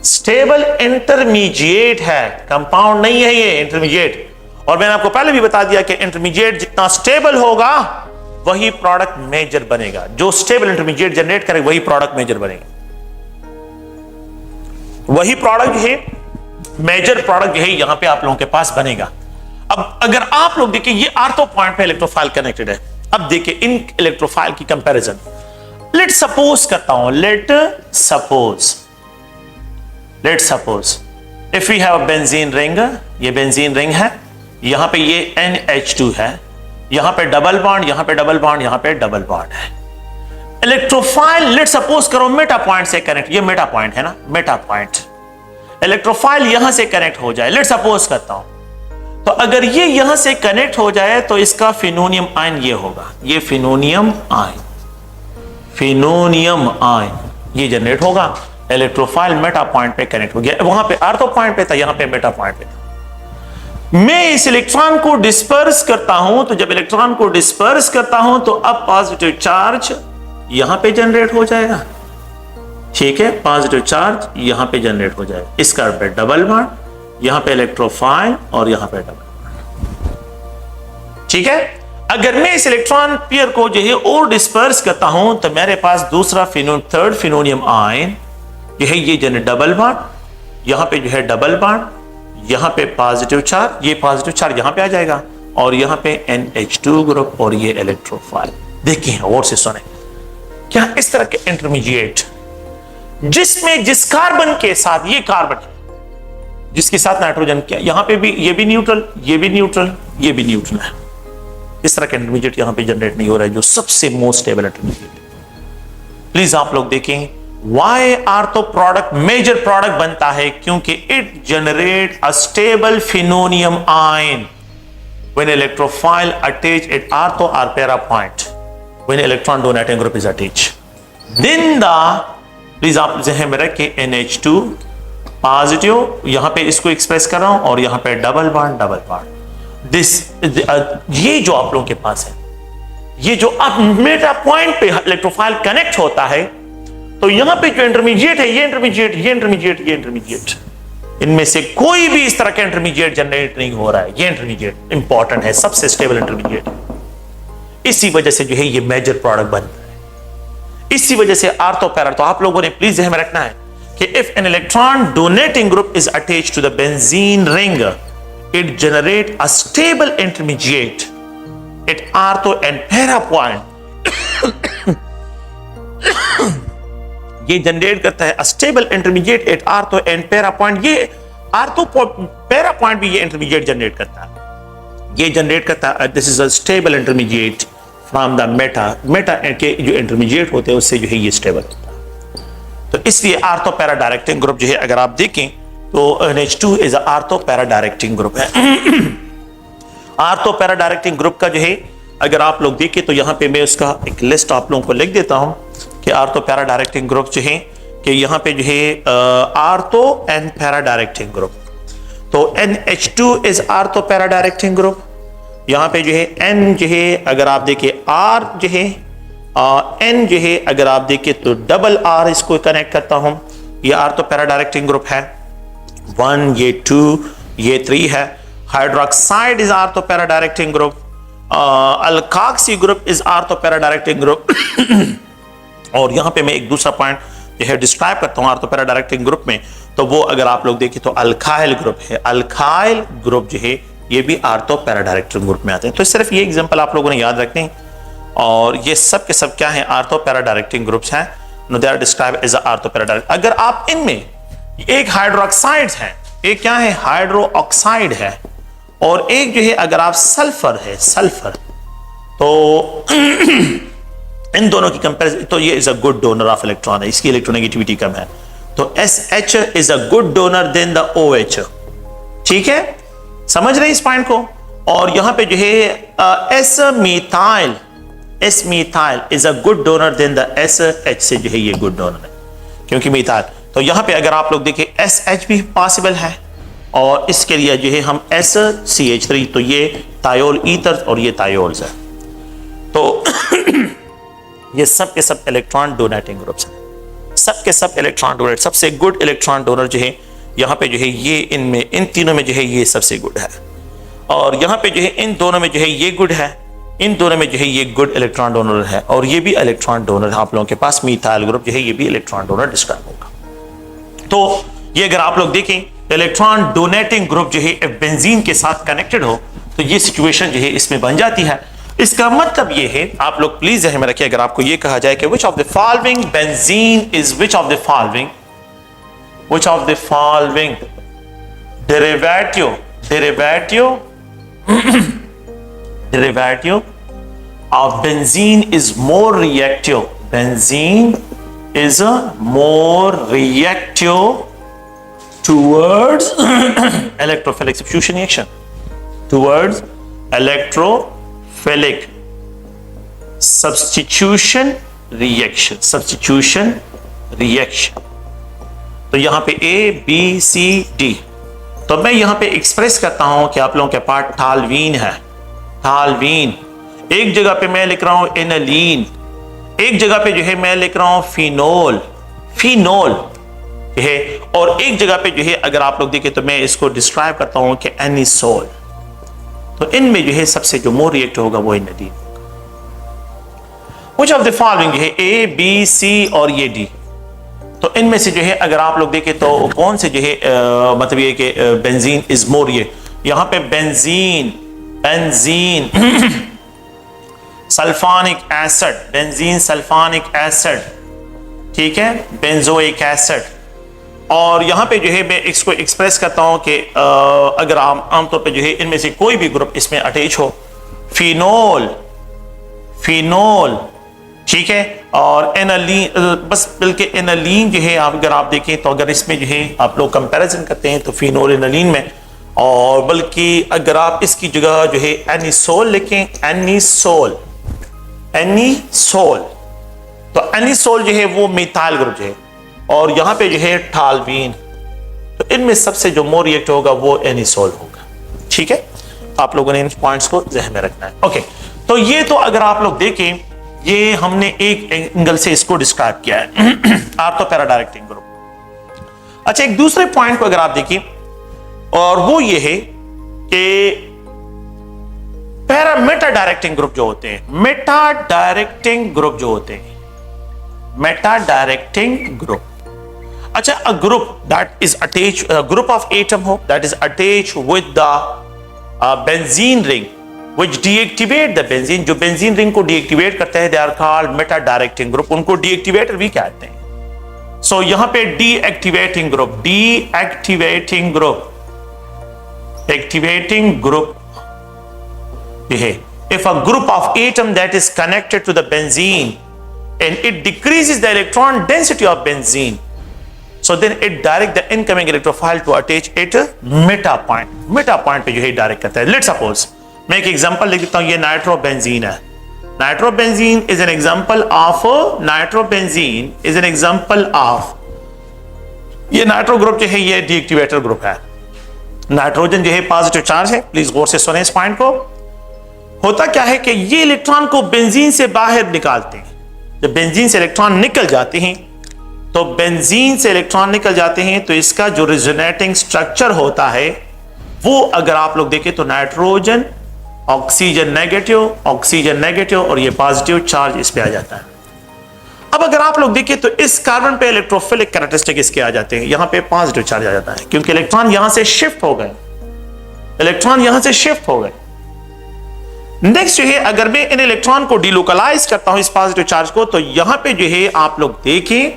स्टेबल इंटरमीडिएट है, कंपाउंड नहीं है ये इंटरमीडिएट। और मैंने आपको पहले भी बता दिया कि इंटरमीडिएट जितना स्टेबल होगा वही प्रोडक्ट मेजर बनेगा। जो स्टेबल इंटरमीडिएट जनरेट करेगा वही प्रोडक्ट मेजर बनेगा, वही प्रोडक्ट है मेजर प्रोडक्ट है यहां पे आप लोगों के पास बनेगा। अब अगर आप लोग देखिए, ये आर्थो पॉइंट पे इलेक्ट्रोफाइल कनेक्टेड है। अब देखिए इन इलेक्ट्रोफाइल की कंपैरिजन, लेट सपोज करता हूं, let suppose if we have a benzene ring, ये बेंजीन रिंग है, यहां पे ये NH2 है, यहां पे डबल बॉन्ड, यहां पे डबल बॉन्ड, यहां पे डबल बॉन्ड है। इलेक्ट्रोफाइल लेट सपोज करो मेटा पॉइंट से कनेक्ट, ये मेटा पॉइंट है ना, मेटा पॉइंट, इलेक्ट्रोफाइल यहां से कनेक्ट हो जाए, लेट सपोज करता हूं, तो अगर ये यहां से कनेक्ट हो जाए तो इसका फिनोनियम आयन ये होगा, ये फिनोनियम आयन ये जनरेट होगा। इलेक्ट्रोफाइल मेटा पॉइंट पे कनेक्ट हो गया, वहां पे आर्थो पॉइंट पे था, यहां पे मेटा पॉइंट पे था। मैं इस इलेक्ट्रॉन को डिस्पर्स करता हूं, तो जब इलेक्ट्रॉन को डिस्पर्स करता हूं तो अब पॉजिटिव चार्ज यहां पे जनरेट हो जाएगा, ठीक है, पॉजिटिव चार्ज यहां पे जनरेट हो जाएगा, इसका पे डबल बॉन्ड, यहां पे इलेक्ट्रोफाइल और यहां पे डबल बॉन्ड, ठीक है। अगर मैं इस इलेक्ट्रॉन पेयर को जो है और डिस्पर्स करता हूं तो मेरे पास दूसरा थर्ड फिनोनियम आयन जो है ये जनरेट डबल बॉन्ड, यहां पे जो है डबल बॉन्ड, यहां पे पॉजिटिव चार्ज, ये पॉजिटिव चार्ज यहां पे आ जाएगा और यहां पे NH2 ग्रुप और ये इलेक्ट्रोफाइल। देखिए और से सुने, क्या इस तरह के इंटरमीडिएट जिसमें जिस कार्बन के साथ ये कार्बन है, जिसके साथ नाइट्रोजन, क्या यहां पे भी ये भी न्यूट्रल, ये भी न्यूट्रल, ये भी न्यूट्रल है, इस तरह के इंटरमीडिएट यहां पे जनरेट नहीं हो रहा है, जो सबसे मोस्ट स्टेबल इंटरमीडिएट। प्लीज आप लोग देखें, why ortho product major product बनता है? क्योंकि it generate a stable phenonium ion when electrophile attach at ortho और para point, when electron donating group is attach, then the, please आप जहन में रखें, NH2 पॉजिटिव, यहां पे इसको एक्सप्रेस कर रहा हूं और यहां पे डबल बॉन्ड, दिस ये जो आप लोगों के पास है, ये जो अब मेटा पॉइंट पे इलेक्ट्रोफाइल कनेक्ट होता है, तो यहां पे जो इंटरमीडिएट है, ये इंटरमीडिएट, ये इंटरमीडिएट, ये इंटरमीडिएट, इनमें से कोई भी इस तरह का इंटरमीडिएट जनरेट नहीं हो रहा है। ये इंटरमीडिएट इंपॉर्टेंट है, सबसे स्टेबल इंटरमीडिएट, इसी वजह से जो है ये मेजर प्रोडक्ट बनता है। इसी वजह से आर्थो पैरा, तो आप लोगों ने प्लीज ध्यान में रखना है कि if an electron donating group is attached to the benzene ring, it generate a stable intermediate at ortho and para point। ये जनरेट करता है stable intermediate at ortho and para point. ये आर्थो पैरा पॉइंट भी ये intermediate generate करता है, ये generate करता है। This is a stable intermediate from the Meta के जो इंटरमीडिएट होते हैं उससे जो है ये स्टेबल होता है। तो इसलिए आर्थो पैरा डायरेक्टिंग ग्रुप जो है अगर आप देखें तो NH2 is ortho para directing group है। आर्थो पैरा डायरेक्टिंग ग्रुप का जो है अगर आप लोग देखें तो यहां पे मैं उसका एक लिस्ट आप लोगों को लिख देता हूं कि आर्थो पैरा डायरेक्टिंग ग्रुप जो है कि यहां पे जो है ortho and para directing group. तो NH2 is ortho para directing group. यहां पे जो है N जो है अगर आप देखें R जो है N जो है अगर आप देखें तो डबल R इसको कनेक्ट करता हूं, ये आर्थो पैरा डायरेक्टिंग ग्रुप है। 1 ये 2 ये 3 है। Hydroxide is ortho para directing group. Alkoxy group is ortho para directing group. और यहां पे मैं एक दूसरा पॉइंट जो है डिस्क्राइब करता हूं आर्थो पैरा डायरेक्टिंग ग्रुप में, तो वो अगर आप लोग देखें तो अल्काइल ग्रुप है। अल्काइल ग्रुप जो है ये भी आर्थो पैरा डायरेक्टिंग ग्रुप में आते हैं। तो सिर्फ ये एग्जांपल आप लोगों ने याद रखने हैं, और ये सब के सब क्या हैं, आर्थो पैरा डायरेक्टिंग ग्रुप्स हैं। No they are described as ortho para direct. अगर आप इनमें एक हाइड्रोक्साइड है, एक क्या है, हाइड्रो ऑक्साइड है, और एक जो है अगर आप सल्फर है, सल्फर, तो इन दोनों की कंपैरिजन, तो ये is a good donor of electron है, इसकी इलेक्ट्रोनेगेटिविटी कम है, तो SH is a good donor than the OH। ठीक है, समझ रहे हैं इस पॉइंट को। और यहां पे जो है S methyl is a good donor than the SH से जो है ये गुड डोनर है, क्योंकि मिथाइल। तो यहां पे अगर आप लोग देखें SH भी पॉसिबल है, और इसके लिए जो है हम SCH3, तो ये थायोल ईथर और ये थायोल्स है। तो ये सब के सब इलेक्ट्रॉन डोनेटिंग ग्रुप्स हैं, सब के सब इलेक्ट्रॉन डोनेट। सबसे गुड इलेक्ट्रॉन डोनर जो है यहाँ पे जो है ये इनमें, इन तीनों में जो है ये सबसे गुड है, और यहाँ पे जो है इन दोनों में जो है ये गुड है, इन दोनों में जो है ये गुड इलेक्ट्रॉन डोनर है, और ये भी इलेक्ट्रॉन डोनर है। आप लोगों के पास मिथाइल ग्रुप जो है ये भी इलेक्ट्रॉन डोनर डिस्क्राइब होगा। तो ये अगर आप लोग देखें इलेक्ट्रॉन डोनेटिंग ग्रुप जो है बेंजीन के साथ कनेक्टेड हो, तो ये सिचुएशन जो है इसमें बन जाती है। इसका मतलब ये है, आप लोग प्लीज ध्यान में रखिए, अगर आपको ये कहा जाए कि which of the following benzene is which of the following derivative of benzene is more reactive. Benzene is more reactive towards electrophilic substitution reaction. Towards electrophilic substitution reaction. Substitution reaction. तो यहां पे A, B, C, D. तो मैं यहां पे express करता हूं कि आप लोगों के पास टालवीन है, टालवीन। एक जगह पे मैं लिख रहा हूं एनालीन, एक जगह पे जो है मैं लिख रहा हूं फिनोल, फिनोल है, और एक जगह पे जो है अगर आप लोग देखें तो मैं इसको डिस्क्राइब करता हूं कि एनिसोल। तो इनमें जो है सबसे जो मोर रिएक्ट होगा वो aniline. Which of the following है A, B, C और ये D। तो इनमें से जो है अगर आप लोग देखें तो कौन से जो है मतलब ये कि बेंजीन इज मोर, ये यहां पे benzene, benzene sulphonic acid, benzene sulphonic acid, ठीक है, बेंजोइक एसिड। और यहां पे जो है मैं इसको एक्सप्रेस करता हूं कि अगर आमतौर पे जो है इनमें से कोई भी ग्रुप इसमें अटैच हो, फिनोल, फिनोल, ठीक है, और एनालीन, बस बल्कि एनालीन जो है अगर आप देखें तो अगर इसमें जो है आप लोग कंपैरिजन करते हैं तो फिनोल एनालीन में, और बल्कि अगर आप इसकी जगह जो है एनिसोल लिखें, एनिसोल, एनिसोल, तो एनिसोल जो है वो मिथाइल ग्रुप जो है, और यहां पे जो है टालवीन। तो इनमें सबसे जो मोर रिएक्ट होगा वो एनिसोल होगा। ठीक है, आप लोगों ने इन पॉइंट्स को ध्यान में रखना है। ओके, तो ये तो अगर आप लोग देखें ये हमने एक एंगल से इसको डिस्क्राइब किया है आर्थो पैरा डायरेक्टिंग ग्रुप। अच्छा, एक दूसरे पॉइंट को अगर आप देखिए, और वो ये है कि पैरा मेटा डायरेक्टिंग ग्रुप जो होते हैं, मेटा डायरेक्टिंग ग्रुप जो होते हैं, मेटा डायरेक्टिंग ग्रुप। अच्छा, a group that is attached, a group of atom हो that is attached with the benzene ring which deactivate the benzene, जो benzene ring को deactivate करते हैं, they are called meta directing group, उनको deactivator भी कहते हैं। So यहां पे deactivating group, deactivating group, activating group ये है, if a group of atom that is connected to the benzene and it decreases the electron density of benzene, so then it direct the incoming electrophile to attach it meta point, meta point पे जो है direct करता है। Let's suppose मैं एक example लिख देता हूं, ये नाइट्रोबेंजीन है, nitrobenzene is an example of, nitrobenzene is an example of, ये नाइट्रो ग्रुप जो है ये डीएक्टिवेटर ग्रुप है। नाइट्रोजन जो है पॉजिटिव चार्ज है, प्लीज गौर से सुने इस पॉइंट को। होता क्या है कि ये इलेक्ट्रॉन को बेंजीन से बाहर निकालते हैं, जब बेंजीन से इलेक्ट्रॉन निकल जाते हैं, तो बेंजीन से इलेक्ट्रॉन निकल जाते हैं तो इसका जो रिजोनेटिंग स्ट्रक्चर होता है वो अगर आप लोग देखें तो nitrogen, oxygen negative, oxygen negative, और ये पॉजिटिव चार्ज इस पे आ जाता है। अब अगर आप लोग देखें तो इस कार्बन पे इलेक्ट्रोफिलिक कैरेक्टरिस्टिक इसके आ जाते हैं, यहां पे पॉजिटिव चार्ज आ जाता है क्योंकि इलेक्ट्रॉन यहां से शिफ्ट हो गए, इलेक्ट्रॉन यहां से शिफ्ट हो गए। नेक्स्ट जो है, अगर मैं इन इलेक्ट्रॉन को डिलोकलाइज करता हूं इस पॉजिटिव चार्ज को, तो यहां पे जो है आप लोग देखें,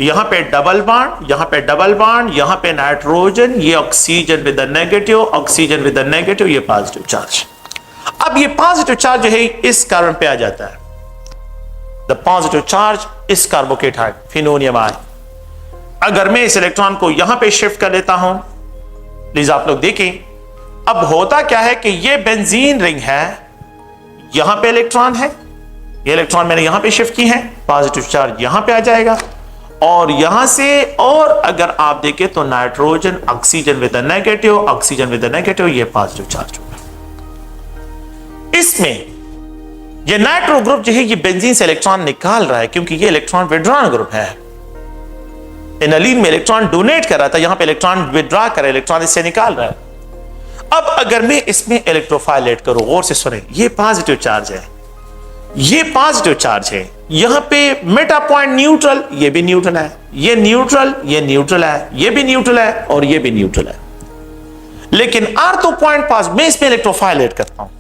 यहां पे डबल बॉन्ड, यहां पे डबल बॉन्ड, यहां पे नाइट्रोजन, ये oxygen with the negative, oxygen with the negative, ये पॉजिटिव चार्ज। अब ये पॉजिटिव चार्ज जो है इस कार्बन पे आ जाता है, द पॉजिटिव चार्ज इस कार्बोकेटाइड फिनोनियम आयन। अगर मैं इस इलेक्ट्रॉन को यहां पे शिफ्ट कर लेता हूं, प्लीज आप लोग देखें, अब होता क्या है कि ये बेंजीन रिंग है, यहां पे इलेक्ट्रॉन है, ये इलेक्ट्रॉन मैंने यहां पे शिफ्ट की है, पॉजिटिव चार्ज यहां पे आ जाएगा, और यहां से, और अगर आप देखें तो nitrogen, oxygen with the negative, oxygen with the negative, ये पॉजिटिव चार्ज होगा। इसमें ये नाइट्रो ग्रुप जो है ये बेंजीन से इलेक्ट्रॉन निकाल रहा है क्योंकि ये इलेक्ट्रॉन विड्रॉन ग्रुप है। एनालीन में इलेक्ट्रॉन डोनेट कर रहा था, यहां पे इलेक्ट्रॉन विड्रॉ कर रहा है, इलेक्ट्रॉन इससे निकाल रहा है। अब अगर मैं इसमें इलेक्ट्रोफाइल ऐड करूं, गौर से सुने, ये पॉजिटिव चार्ज है, ये पॉजिटिव चार्ज है, यहां पे मेटा पॉइंट न्यूट्रल, ये भी न्यूट्रल है, ये न्यूट्रल, ये न्यूट्रल है, ये भी न्यूट्रल है, और ये भी न्यूट्रल है। लेकिन आर्थो पॉइंट पास, मैं इसमें इलेक्ट्रोफाइल ऐड करता हूं,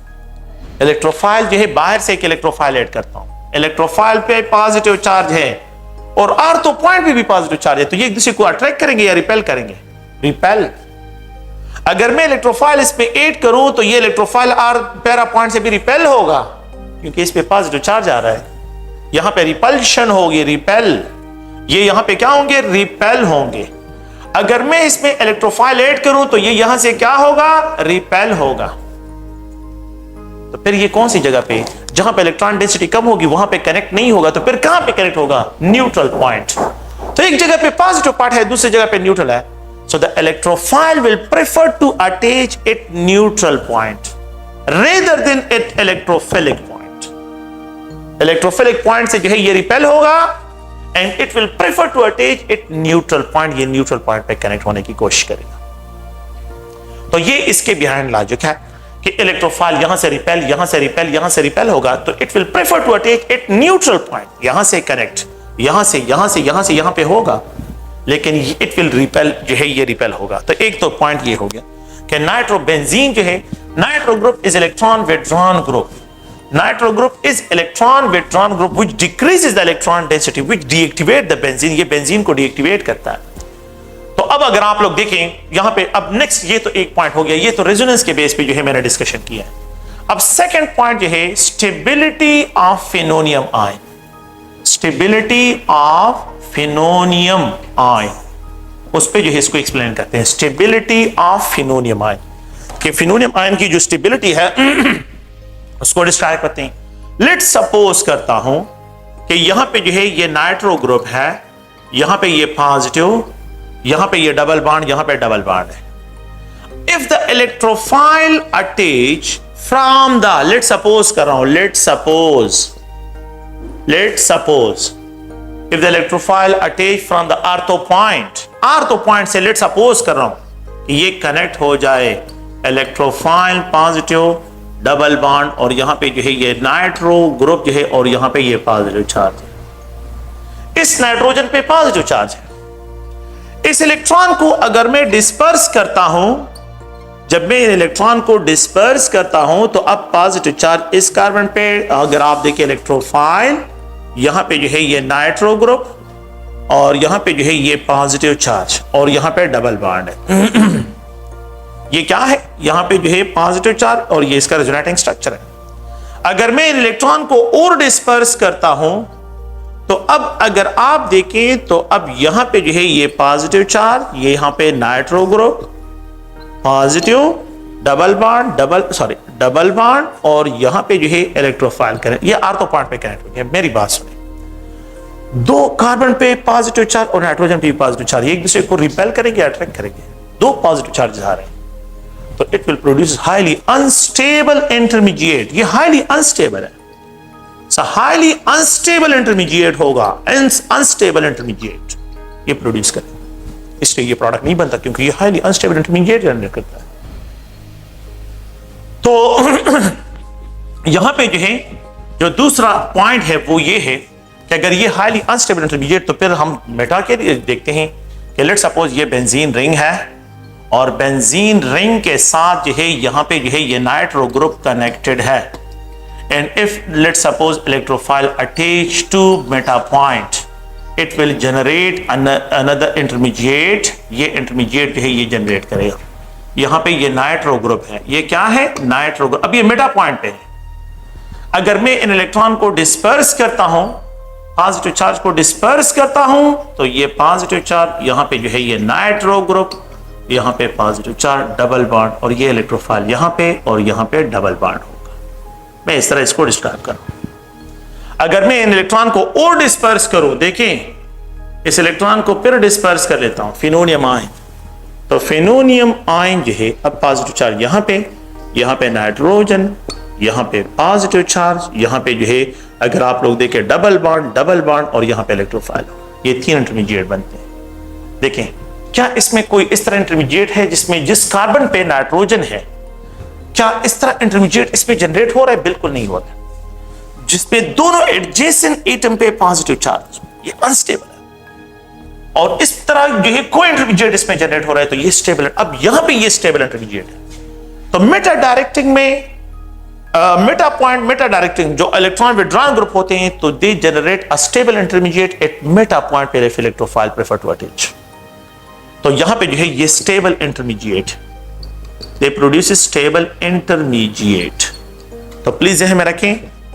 इलेक्ट्रोफाइल जो है बाहर से एक इलेक्ट्रोफाइल ऐड करता हूं, इलेक्ट्रोफाइल पे पॉजिटिव चार्ज है और आर्थो पॉइंट पे भी पॉजिटिव चार्ज है, तो ये एक दूसरे को अट्रैक्ट करेंगे या रिपेल करेंगे? रिपेल। अगर मैं इलेक्ट्रोफाइल इसमें ऐड करूं तो ये इलेक्ट्रोफाइल आर पैरा पॉइंट से भी रिपेल होगा क्योंकि इस पे पॉजिटिव चार्ज आ रहा है, यहां पे रिपल्शन होगी, रिपेल, ये यहां पे क्या होंगे? रिपेल होंगे। अगर मैं इसमें इलेक्ट्रोफाइल ऐड करूं तो ये यहां से क्या होगा? रिपेल होगा। तो फिर ये कौन सी जगह पे, जहां पे इलेक्ट्रॉन डेंसिटी कम होगी वहां पे कनेक्ट नहीं होगा, तो फिर कहां पे कनेक्ट होगा? Neutral point. तो एक जगह पे पॉजिटिव पार्ट है, दूसरी जगह पे न्यूट्रल है, so the electrophile will prefer to attach at neutral point rather than at electrophilic point. electrophilic point से जो है ये रिपेल होगा and it will prefer to attach at neutral point, ये neutral point पे कनेक्ट होने की कोशिश करेगा। तो ये इसके बिहाइंड लॉजिक है कि इलेक्ट्रोफाइल यहां से रिपेल, यहां से रिपेल, यहां से रिपेल होगा, तो it will prefer to attach at neutral point, यहां से कनेक्ट, यहां से यहां से यहां से यहां पे होगा, लेकिन इट विल रिपेल, जो है ये रिपेल होगा। तो एक तो पॉइंट ये हो गया कि नाइट्रोबेंजीन जो है, nitro group is electron withdrawn group, nitro group is electron withdrawn group which decreases the electron density, which deactivate the benzene, ये बेंजीन को डीएक्टिवेट करता है। तो अब अगर आप लोग देखें यहां पे, अब नेक्स्ट, ये तो एक पॉइंट हो गया, ये तो रेजोनेंस के बेस पे जो है मैंने डिस्कशन किया है। अब सेकंड पॉइंट जो है stability of phenonium ion, stability of phenonium ion, उस पे जो है इसको एक्सप्लेन करते हैं, स्टेबिलिटी ऑफ फिनोनियम आयन, कि फिनोनियम आयन की जो स्टेबिलिटी है उसको डिस्क्राइब करते हैं। लेट्स सपोज करता हूं कि यहां पे जो है ये नाइट्रो ग्रुप है, यहां पे ये पॉजिटिव, यहां पे ये डबल बॉन्ड, यहां पे डबल बॉन्ड है। If the electrophile attach from the, let's suppose कर रहा हूं, let's suppose if the electrophile attach from the ortho point से लेट सपोज कर रहा हूं कि ये कनेक्ट हो जाए, इलेक्ट्रोफाइल पॉजिटिव, डबल बॉन्ड, और यहां पे जो है ये नाइट्रो ग्रुप जो है, और यहां पे ये पॉजिटिव चार्ज है, इस नाइट्रोजन पे पॉजिटिव चार्ज है। इस इलेक्ट्रॉन को अगर मैं डिस्पर्स करता हूं, जब मैं इलेक्ट्रॉन को डिस्पर्स करता हूं तो अब पॉजिटिव चार्ज इस कार्बन पे, अगर आप देखिए इलेक्ट्रोफाइल, यहां पे जो है ये नाइट्रो ग्रुप, और यहां पे जो है ये पॉजिटिव चार्ज, और यहां पे डबल बॉन्ड है। ये क्या है? यहां पे जो है पॉजिटिव चार्ज और ये इसका रेजोनेटिंग स्ट्रक्चर है। अगर मैं इलेक्ट्रॉन को और डिस्पर्स करता हूं तो अब अगर आप देखें तो अब यहां पे जो है ये पॉजिटिव चार्ज, ये यहां पे nitro group, positive, double bond, और यहां पे जो है इलेक्ट्रोफाइल कनेक्ट, ये आर्थो पॉइंट पे कनेक्ट हो गया। मेरी बात सुनिए, दो कार्बन पे पॉजिटिव चार्ज और नाइट्रोजन पे पॉजिटिव चार्ज, एक दूसरे को रिपेल करेंगे, अट्रैक्ट करेंगे, दो पॉजिटिव चार्जेस आ रहे हैं, तो it will produce highly unstable intermediate, ये हाईली अनस्टेबल है, हाईली अनस्टेबल इंटरमीडिएट होगा, अनस्टेबल इंटरमीडिएट ये प्रोड्यूस करेगा, इसलिए ये प्रोडक्ट नहीं बनता क्योंकि ये हाईली अनस्टेबल इंटरमीडिएट जनरेट करता है। तो यहां पे जो है जो दूसरा पॉइंट है वो ये है कि अगर ये हाईली अनस्टेबल इंटरमीडिएट, तो फिर हम मेटा के लिए देखते हैं कि लेट्स सपोज ये बेंजीन रिंग है और बेंजीन रिंग के साथ जो है यहाँ पे जो है ये नाइट्रो ग्रुप कनेक्टेड है, and if let's suppose electrophile attach to meta point, it will generate another intermediate. ये इंटरमीडिएट जो है ये जनरेट करेगा। यहाँ पे ये नाइट्रो ग्रुप है, ये क्या है? Nitro group. अब ये मेटा पॉइंट पे है। अगर मैं इन इलेक्ट्रॉन को डिस्पर्स करता हूं, पॉजिटिव चार्ज को डिस्पर्स करता हूं, तो ये पॉजिटिव चार्ज यहाँ पे जो है ये नाइट्रो ग्रुप, यहाँ पे पॉजिटिव चार्ज डबल बॉन्ड, और ये इलेक्ट्रोफाइल यहाँ पे और यहाँ पे डबल बॉन्ड होगा। मैं इस तरह इसको डिस्क्राइब करूं। अगर मैं इन इलेक्ट्रॉन को और डिस्पर्स करूं, देखें इस इलेक्ट्रॉन को फिर डिस्पर्स कर लेता हूं, फिनोनियम आयन, तो फिनोनियम आयन जो है अब पॉजिटिव चार्ज यहाँ पे नाइट्रोजन, यहाँ पे पॉजिटिव चार्ज, यहाँ पे जो है अगर आप लोग देखें डबल बॉन्ड और यहाँ पे इलेक्ट्रोफाइल, ये 3 इंटरमीडिएट बनते हैं। देखें क्या इसमें कोई इस तरह इंटरमीडिएट है जिसमें जिस कार्बन पे नाइट्रोजन है, क्या इस तरह इंटरमीडिएट इस पे जनरेट हो रहा है? बिल्कुल नहीं हो रहा है। जिसपे दोनों एडजेसेंट एटम पे पॉजिटिव चार्ज, ये अनस्टेबल है, और इस तरह जो है कोई इंटरमीडिएट इसमें जनरेट हो रहा है तो ये स्टेबल है। अब यहां पे ये स्टेबल इंटरमीडिएट है। तो मेटा डायरेक्टिंग में मेटा पॉइंट, मेटा डायरेक्टिंग जो इलेक्ट्रॉन विड्रॉन ग्रुप होते हैं, तो they generate a stable intermediate at meta point पे if electrophile prefer to attach. तो यहां पे जो है ये stable intermediate, they produce stable intermediate. तो प्लीज ध्यान में रखें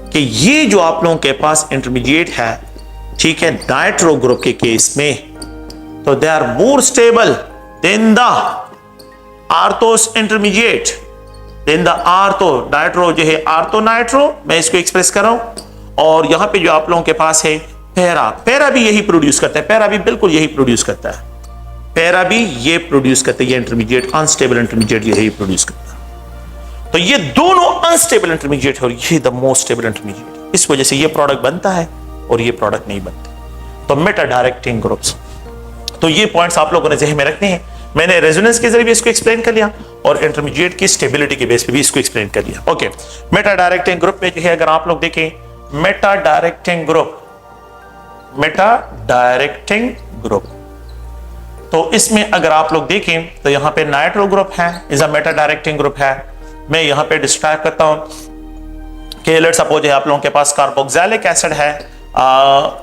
कि ये जो आप लोगों के पास इंटरमीडिएट है, ठीक है, नाइट्रो ग्रुप के केस में, तो they are more stable than the orthos intermediate, then the ortho nitro जो है आर्थो नाइट्रो, मैं इसको एक्सप्रेस कर रहा हूं। और यहां पे जो आप लोगों के पास है पैरा भी यही प्रोड्यूस करता है, पैरा भी बिल्कुल यही प्रोड्यूस करता है, पैरा भी ये प्रोड्यूस करता है, ये इंटरमीडिएट अनस्टेबल इंटरमीडिएट यही प्रोड्यूस करता है। तो ये दोनों अनस्टेबल इंटरमीडिएट है और ये द मोस्ट स्टेबल इंटरमीडिएट। इस वजह से ये प्रोडक्ट बनता है और ये प्रोडक्ट नहीं बनते। तो मेटा डायरेक्टिंग ग्रुप्स, तो ये पॉइंट्स आप लोगों ने ज़हन में रखने हैं। मैंने रेजोनेंस के जरिए भी इसको एक्सप्लेन कर लिया और इंटरमीडिएट की स्टेबिलिटी के बेस पे भी इसको एक्सप्लेन कर लिया। ओके, मेटा डायरेक्टिंग ग्रुप में जो है अगर आप लोग देखें मेटा डायरेक्टिंग ग्रुप, तो इसमें अगर आप लोग देखें तो यहां पे नाइट्रो ग्रुप है, is a Meta directing group है। मैं यहां पे डिस्क्राइब करता हूं कि लेट्स सपोज है आप लोगों के पास कार्बोक्सिलिक एसिड है,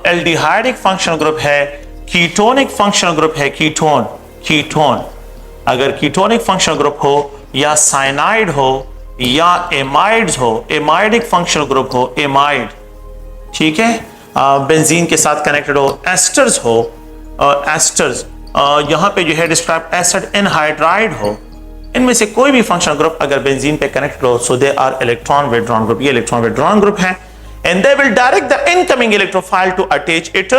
एल्डिहाइडिक फंक्शनल ग्रुप है, कीटोनिक फंक्शनल ग्रुप है, कीटोन अगर कीटोनिक फंक्शनल ग्रुप हो या साइनाइड हो या एमाइड्स हो, एमाइडिक फंक्शनल ग्रुप हो, एमाइड, ठीक है, बेंजीन के साथ कनेक्टेड हो, एस्टर्स हो, एस्टर्स यहां पे जो है डिस्क्राइब एसिड एनहाइड्राइड हो, इनमें से कोई भी फंक्शनल ग्रुप अगर बेंजीन पे कनेक्टेड हो, so they are electron withdrawn group. ये इलेक्ट्रॉन विड्रॉन ग्रुप है and they will direct the incoming electrophile to attach it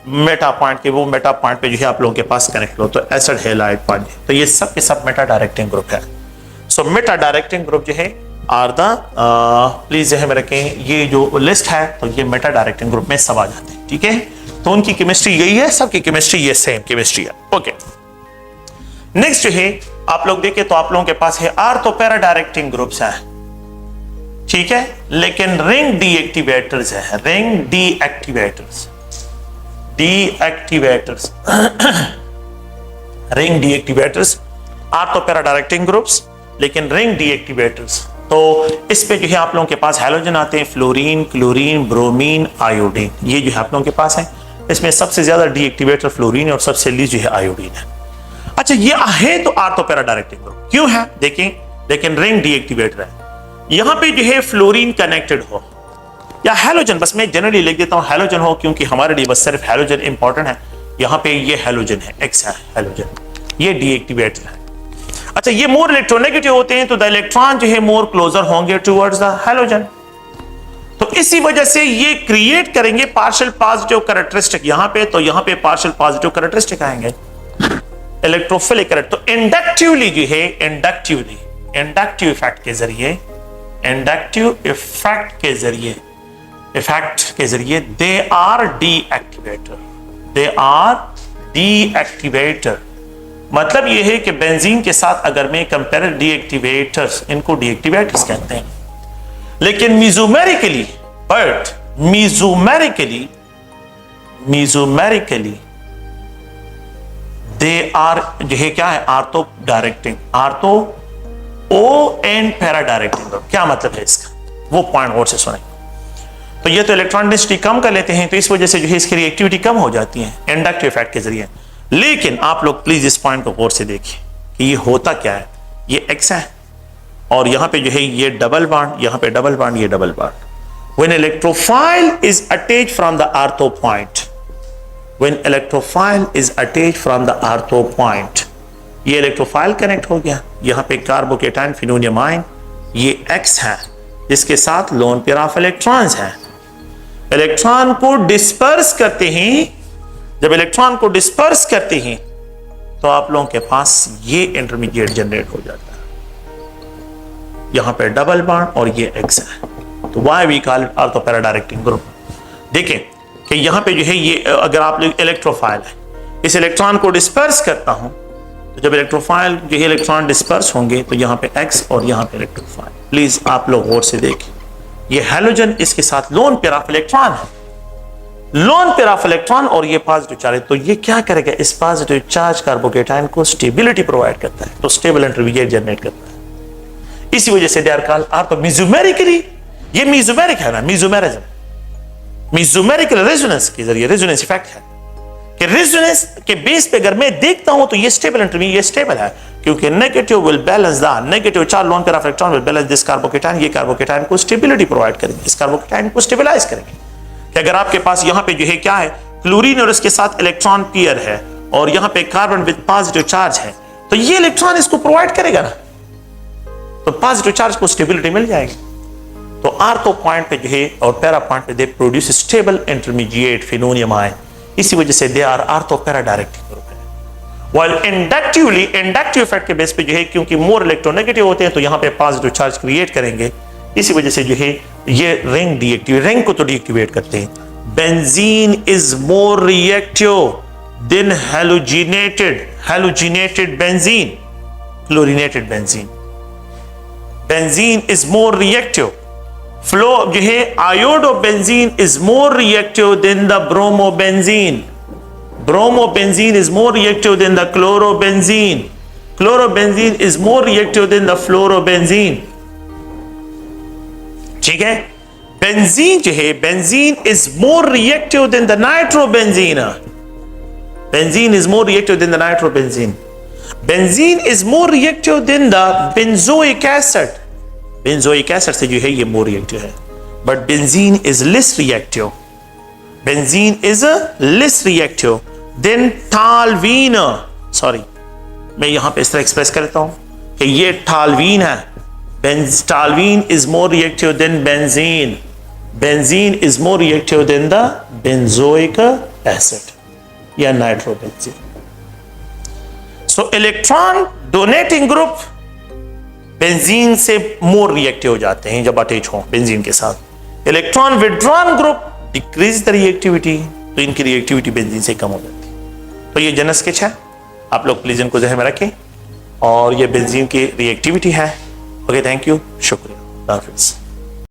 meta point के, वो मेटा पॉइंट पे जो है आप लोगों के पास कनेक्ट हो, तो एसिड हैलाइड पॉइंट। तो ये सब के सब मेटा डायरेक्टिंग ग्रुप है। सो मेटा डायरेक्टिंग ग्रुप जो है आर द, प्लीज ध्यान में रखें ये जो लिस्ट है तो ये मेटा डायरेक्टिंग ग्रुप में सब आ जाते हैं, ठीक है। तो उनकी केमिस्ट्री यही है, सबकी केमिस्ट्री ये सेम केमिस्ट्री है। ओके, नेक्स्ट जो है आप लोग देखें तो आप लोगों के पास है आर्थो पैरा डायरेक्टिंग ग्रुप्स है, ठीक है, लेकिन रिंग डीएक्टिवेटर्स है, ring deactivators ring deactivators, ortho para directing groups लेकिन रिंग डीएक्टिवेटर्स। तो इस पे जो है आप लोगों के पास हैलोजन आते हैं, फ्लोरीन, क्लोरीन, ब्रोमीन, आयोडीन, ये जो है आप लोगों के पास है। इसमें सबसे ज्यादा डीएक्टिवेटर फ्लोरीन और सबसे लीस्ट जो है आयोडीन है। अच्छा, ये है तो आर्थो पैरा डायरेक्टिंग ग्रुप क्यों है देखें, लेकिन रिंग डीएक्टिवेटर है। यहां पे जो है फ्लोरीन कनेक्टेड हो या हैलोजन, बस मैं जनरली लिख देता हूं हैलोजन हो क्योंकि हमारे लिए बस सिर्फ हैलोजन इंपॉर्टेंट है। यहां पे ये हैलोजन है, एक्स है हैलोजन, ये डीएक्टिवेटर है। अच्छा, ये मोर इलेक्ट्रोनेगेटिव होते हैं तो द इलेक्ट्रॉन जो है मोर क्लोजर होंगे टुवर्ड्स द हैलोजन, तो इसी वजह से ये क्रिएट करेंगे पार्शियल पॉजिटिव कैरेक्टरिस्टिक यहां पे, तो यहां पे पार्शियल पॉजिटिव कैरेक्टरिस्टिक आएंगे इलेक्ट्रोफिलिक करंट। तो इंडक्टिवली जो है इंडक्टिव इफेक्ट के जरिए दे आर डीएक्टिवेटर। मतलब ये है कि बेंजीन के साथ अगर मैं कंपेयर डीएक्टिवेटर्स, इनको डीएक्टिवेटर्स कहते हैं, लेकिन मीजोमेरिकली मीजोमेरिकली दे आर जो है क्या है, ortho directing, ortho O and para directing group. क्या मतलब है इसका, वो पॉइंट और से सुने। तो ये तो इलेक्ट्रॉन डेंसिटी कम कर लेते हैं, तो इस वजह से जो है इसकी रिएक्टिविटी कम हो जाती है इंडक्टिव इफेक्ट के जरिए। लेकिन आप लोग प्लीज इस पॉइंट को गौर से देखिए कि ये होता क्या है। ये एक्स है और यहां पे जो है ये डबल बॉन्ड, यहां पे डबल बॉन्ड, ये double bond. When electrophile is attached from the ortho point, when electrophile is attached from the ortho point, ये इलेक्ट्रोफाइल कनेक्ट हो गया, यहां पे कार्बोकेटाइन फिनोनियम आयन, ये एक्स है जिसके साथ लोन पेयर ऑफ इलेक्ट्रॉन्स हैं। इलेक्ट्रॉन को डिस्पर्स करते ही, जब इलेक्ट्रॉन को डिस्पर्स करते हैं तो आप लोगों के पास ये इंटरमीडिएट जनरेट हो जाता है, यहां पे डबल बॉन्ड और ये एक्स है। तो why we call it ortho para directing group. देखें कि यहां पे जो है ये अगर आप लोग इलेक्ट्रोफाइल है, इस इलेक्ट्रॉन को डिस्पर्स करता हूं, तो जब इलेक्ट्रोफाइल जो है इलेक्ट्रॉन डिस्पर्स होंगे तो यहां पे एक्स और यहां पे इलेक्ट्रोफाइल। प्लीज आप लोग गौर से देखें, ये हैलोजन इसके साथ लोन पेयर ऑफ इलेक्ट्रॉन है, लोन पेयर ऑफ इलेक्ट्रॉन और ये पॉजिटिव चार्ज। तो ये क्या करेगा, इस पॉजिटिव चार्ज कार्बोकेटाइन को स्टेबिलिटी प्रोवाइड करता है, तो स्टेबल इंटरमीडिएट जनरेट करता है। इसी वजह से दे आर कॉल्ड आर्थो मीजोमेरिकली। ये मीजोमेरिक है ना, मीजोमेरिज्म, मीजोमेरिकल रेजोनेंस के जरिए रेजोनेंस इफेक्ट है कि रेजोनेंस के बेस पे अगर मैं देखता हूं तो ये स्टेबल इंटरमीडिएट, ये स्टेबल है क्योंकि negative will balance the negative charge loan pair of electron will balance this carbocation. ये कार्बोकेटाइन को स्टेबिलिटी प्रोवाइड करेंगे, इस कार्बोकेटाइन को स्टेबलाइज करेंगे। कि अगर आपके पास यहां पे जो है क्या है, क्लोरीन और इसके साथ इलेक्ट्रॉन पेयर है और यहां पे कार्बन विद पॉजिटिव चार्ज है, तो ये इलेक्ट्रॉन इसको प्रोवाइड करेगा ना, तो पॉजिटिव चार्ज को स्टेबिलिटी मिल जाएगी। तो आर्थो पॉइंट पे जो है और पैरा पॉइंट पे they produce stable intermediate phenonium ion. इसी वजह से they are ortho para directing group है। व्हाइल इंडक्टिवली, इंडक्टिव इफेक्ट के बेस पे जो है क्योंकि मोर इलेक्ट्रोनेगेटिव होते हैं तो यहां पे पॉजिटिव चार्ज क्रिएट करेंगे, इसी वजह से जो है ये रिंग डीएक्टिवेट, रिंग को तो डीएक्टिवेट करते हैं। Benzene is more reactive then halogenated benzene, chlorinated benzene. Benzene is more reactive, flow जो है iodobenzene is more reactive than the bromobenzene, bromobenzene is more reactive than the chlorobenzene, chlorobenzene is more reactive than the fluorobenzene. ठीक है, benzene जो है, benzene is more reactive than the nitrobenzene, benzene is more reactive than the nitrobenzene, benzene is more reactive than the benzoic acid, benzoic acid से जो है ये more reactive है, but benzene is less reactive, benzene is less reactive than toluene. Sorry, मैं यहां पे इस तरह एक्सप्रेस करता हूं कि ये टॉल्वीन है, toluene is more reactive than benzene, benzene is more reactive than the benzoic acid या nitrobenzene. So electron donating group benzene से मोर रिएक्टिव हो जाते हैं जब अटैच हो बेंजीन के साथ। Electron withdrawn group decrease the reactivity, तो इनकी रिएक्टिविटी बेंजीन से कम हो जाती है। तो ये जनरल स्केच है, आप लोग प्लीज इनको ज़हन में रखें, और ये बेंजीन की रिएक्टिविटी है। ओके, थैंक यू, शुक्रिया, हाफिज़।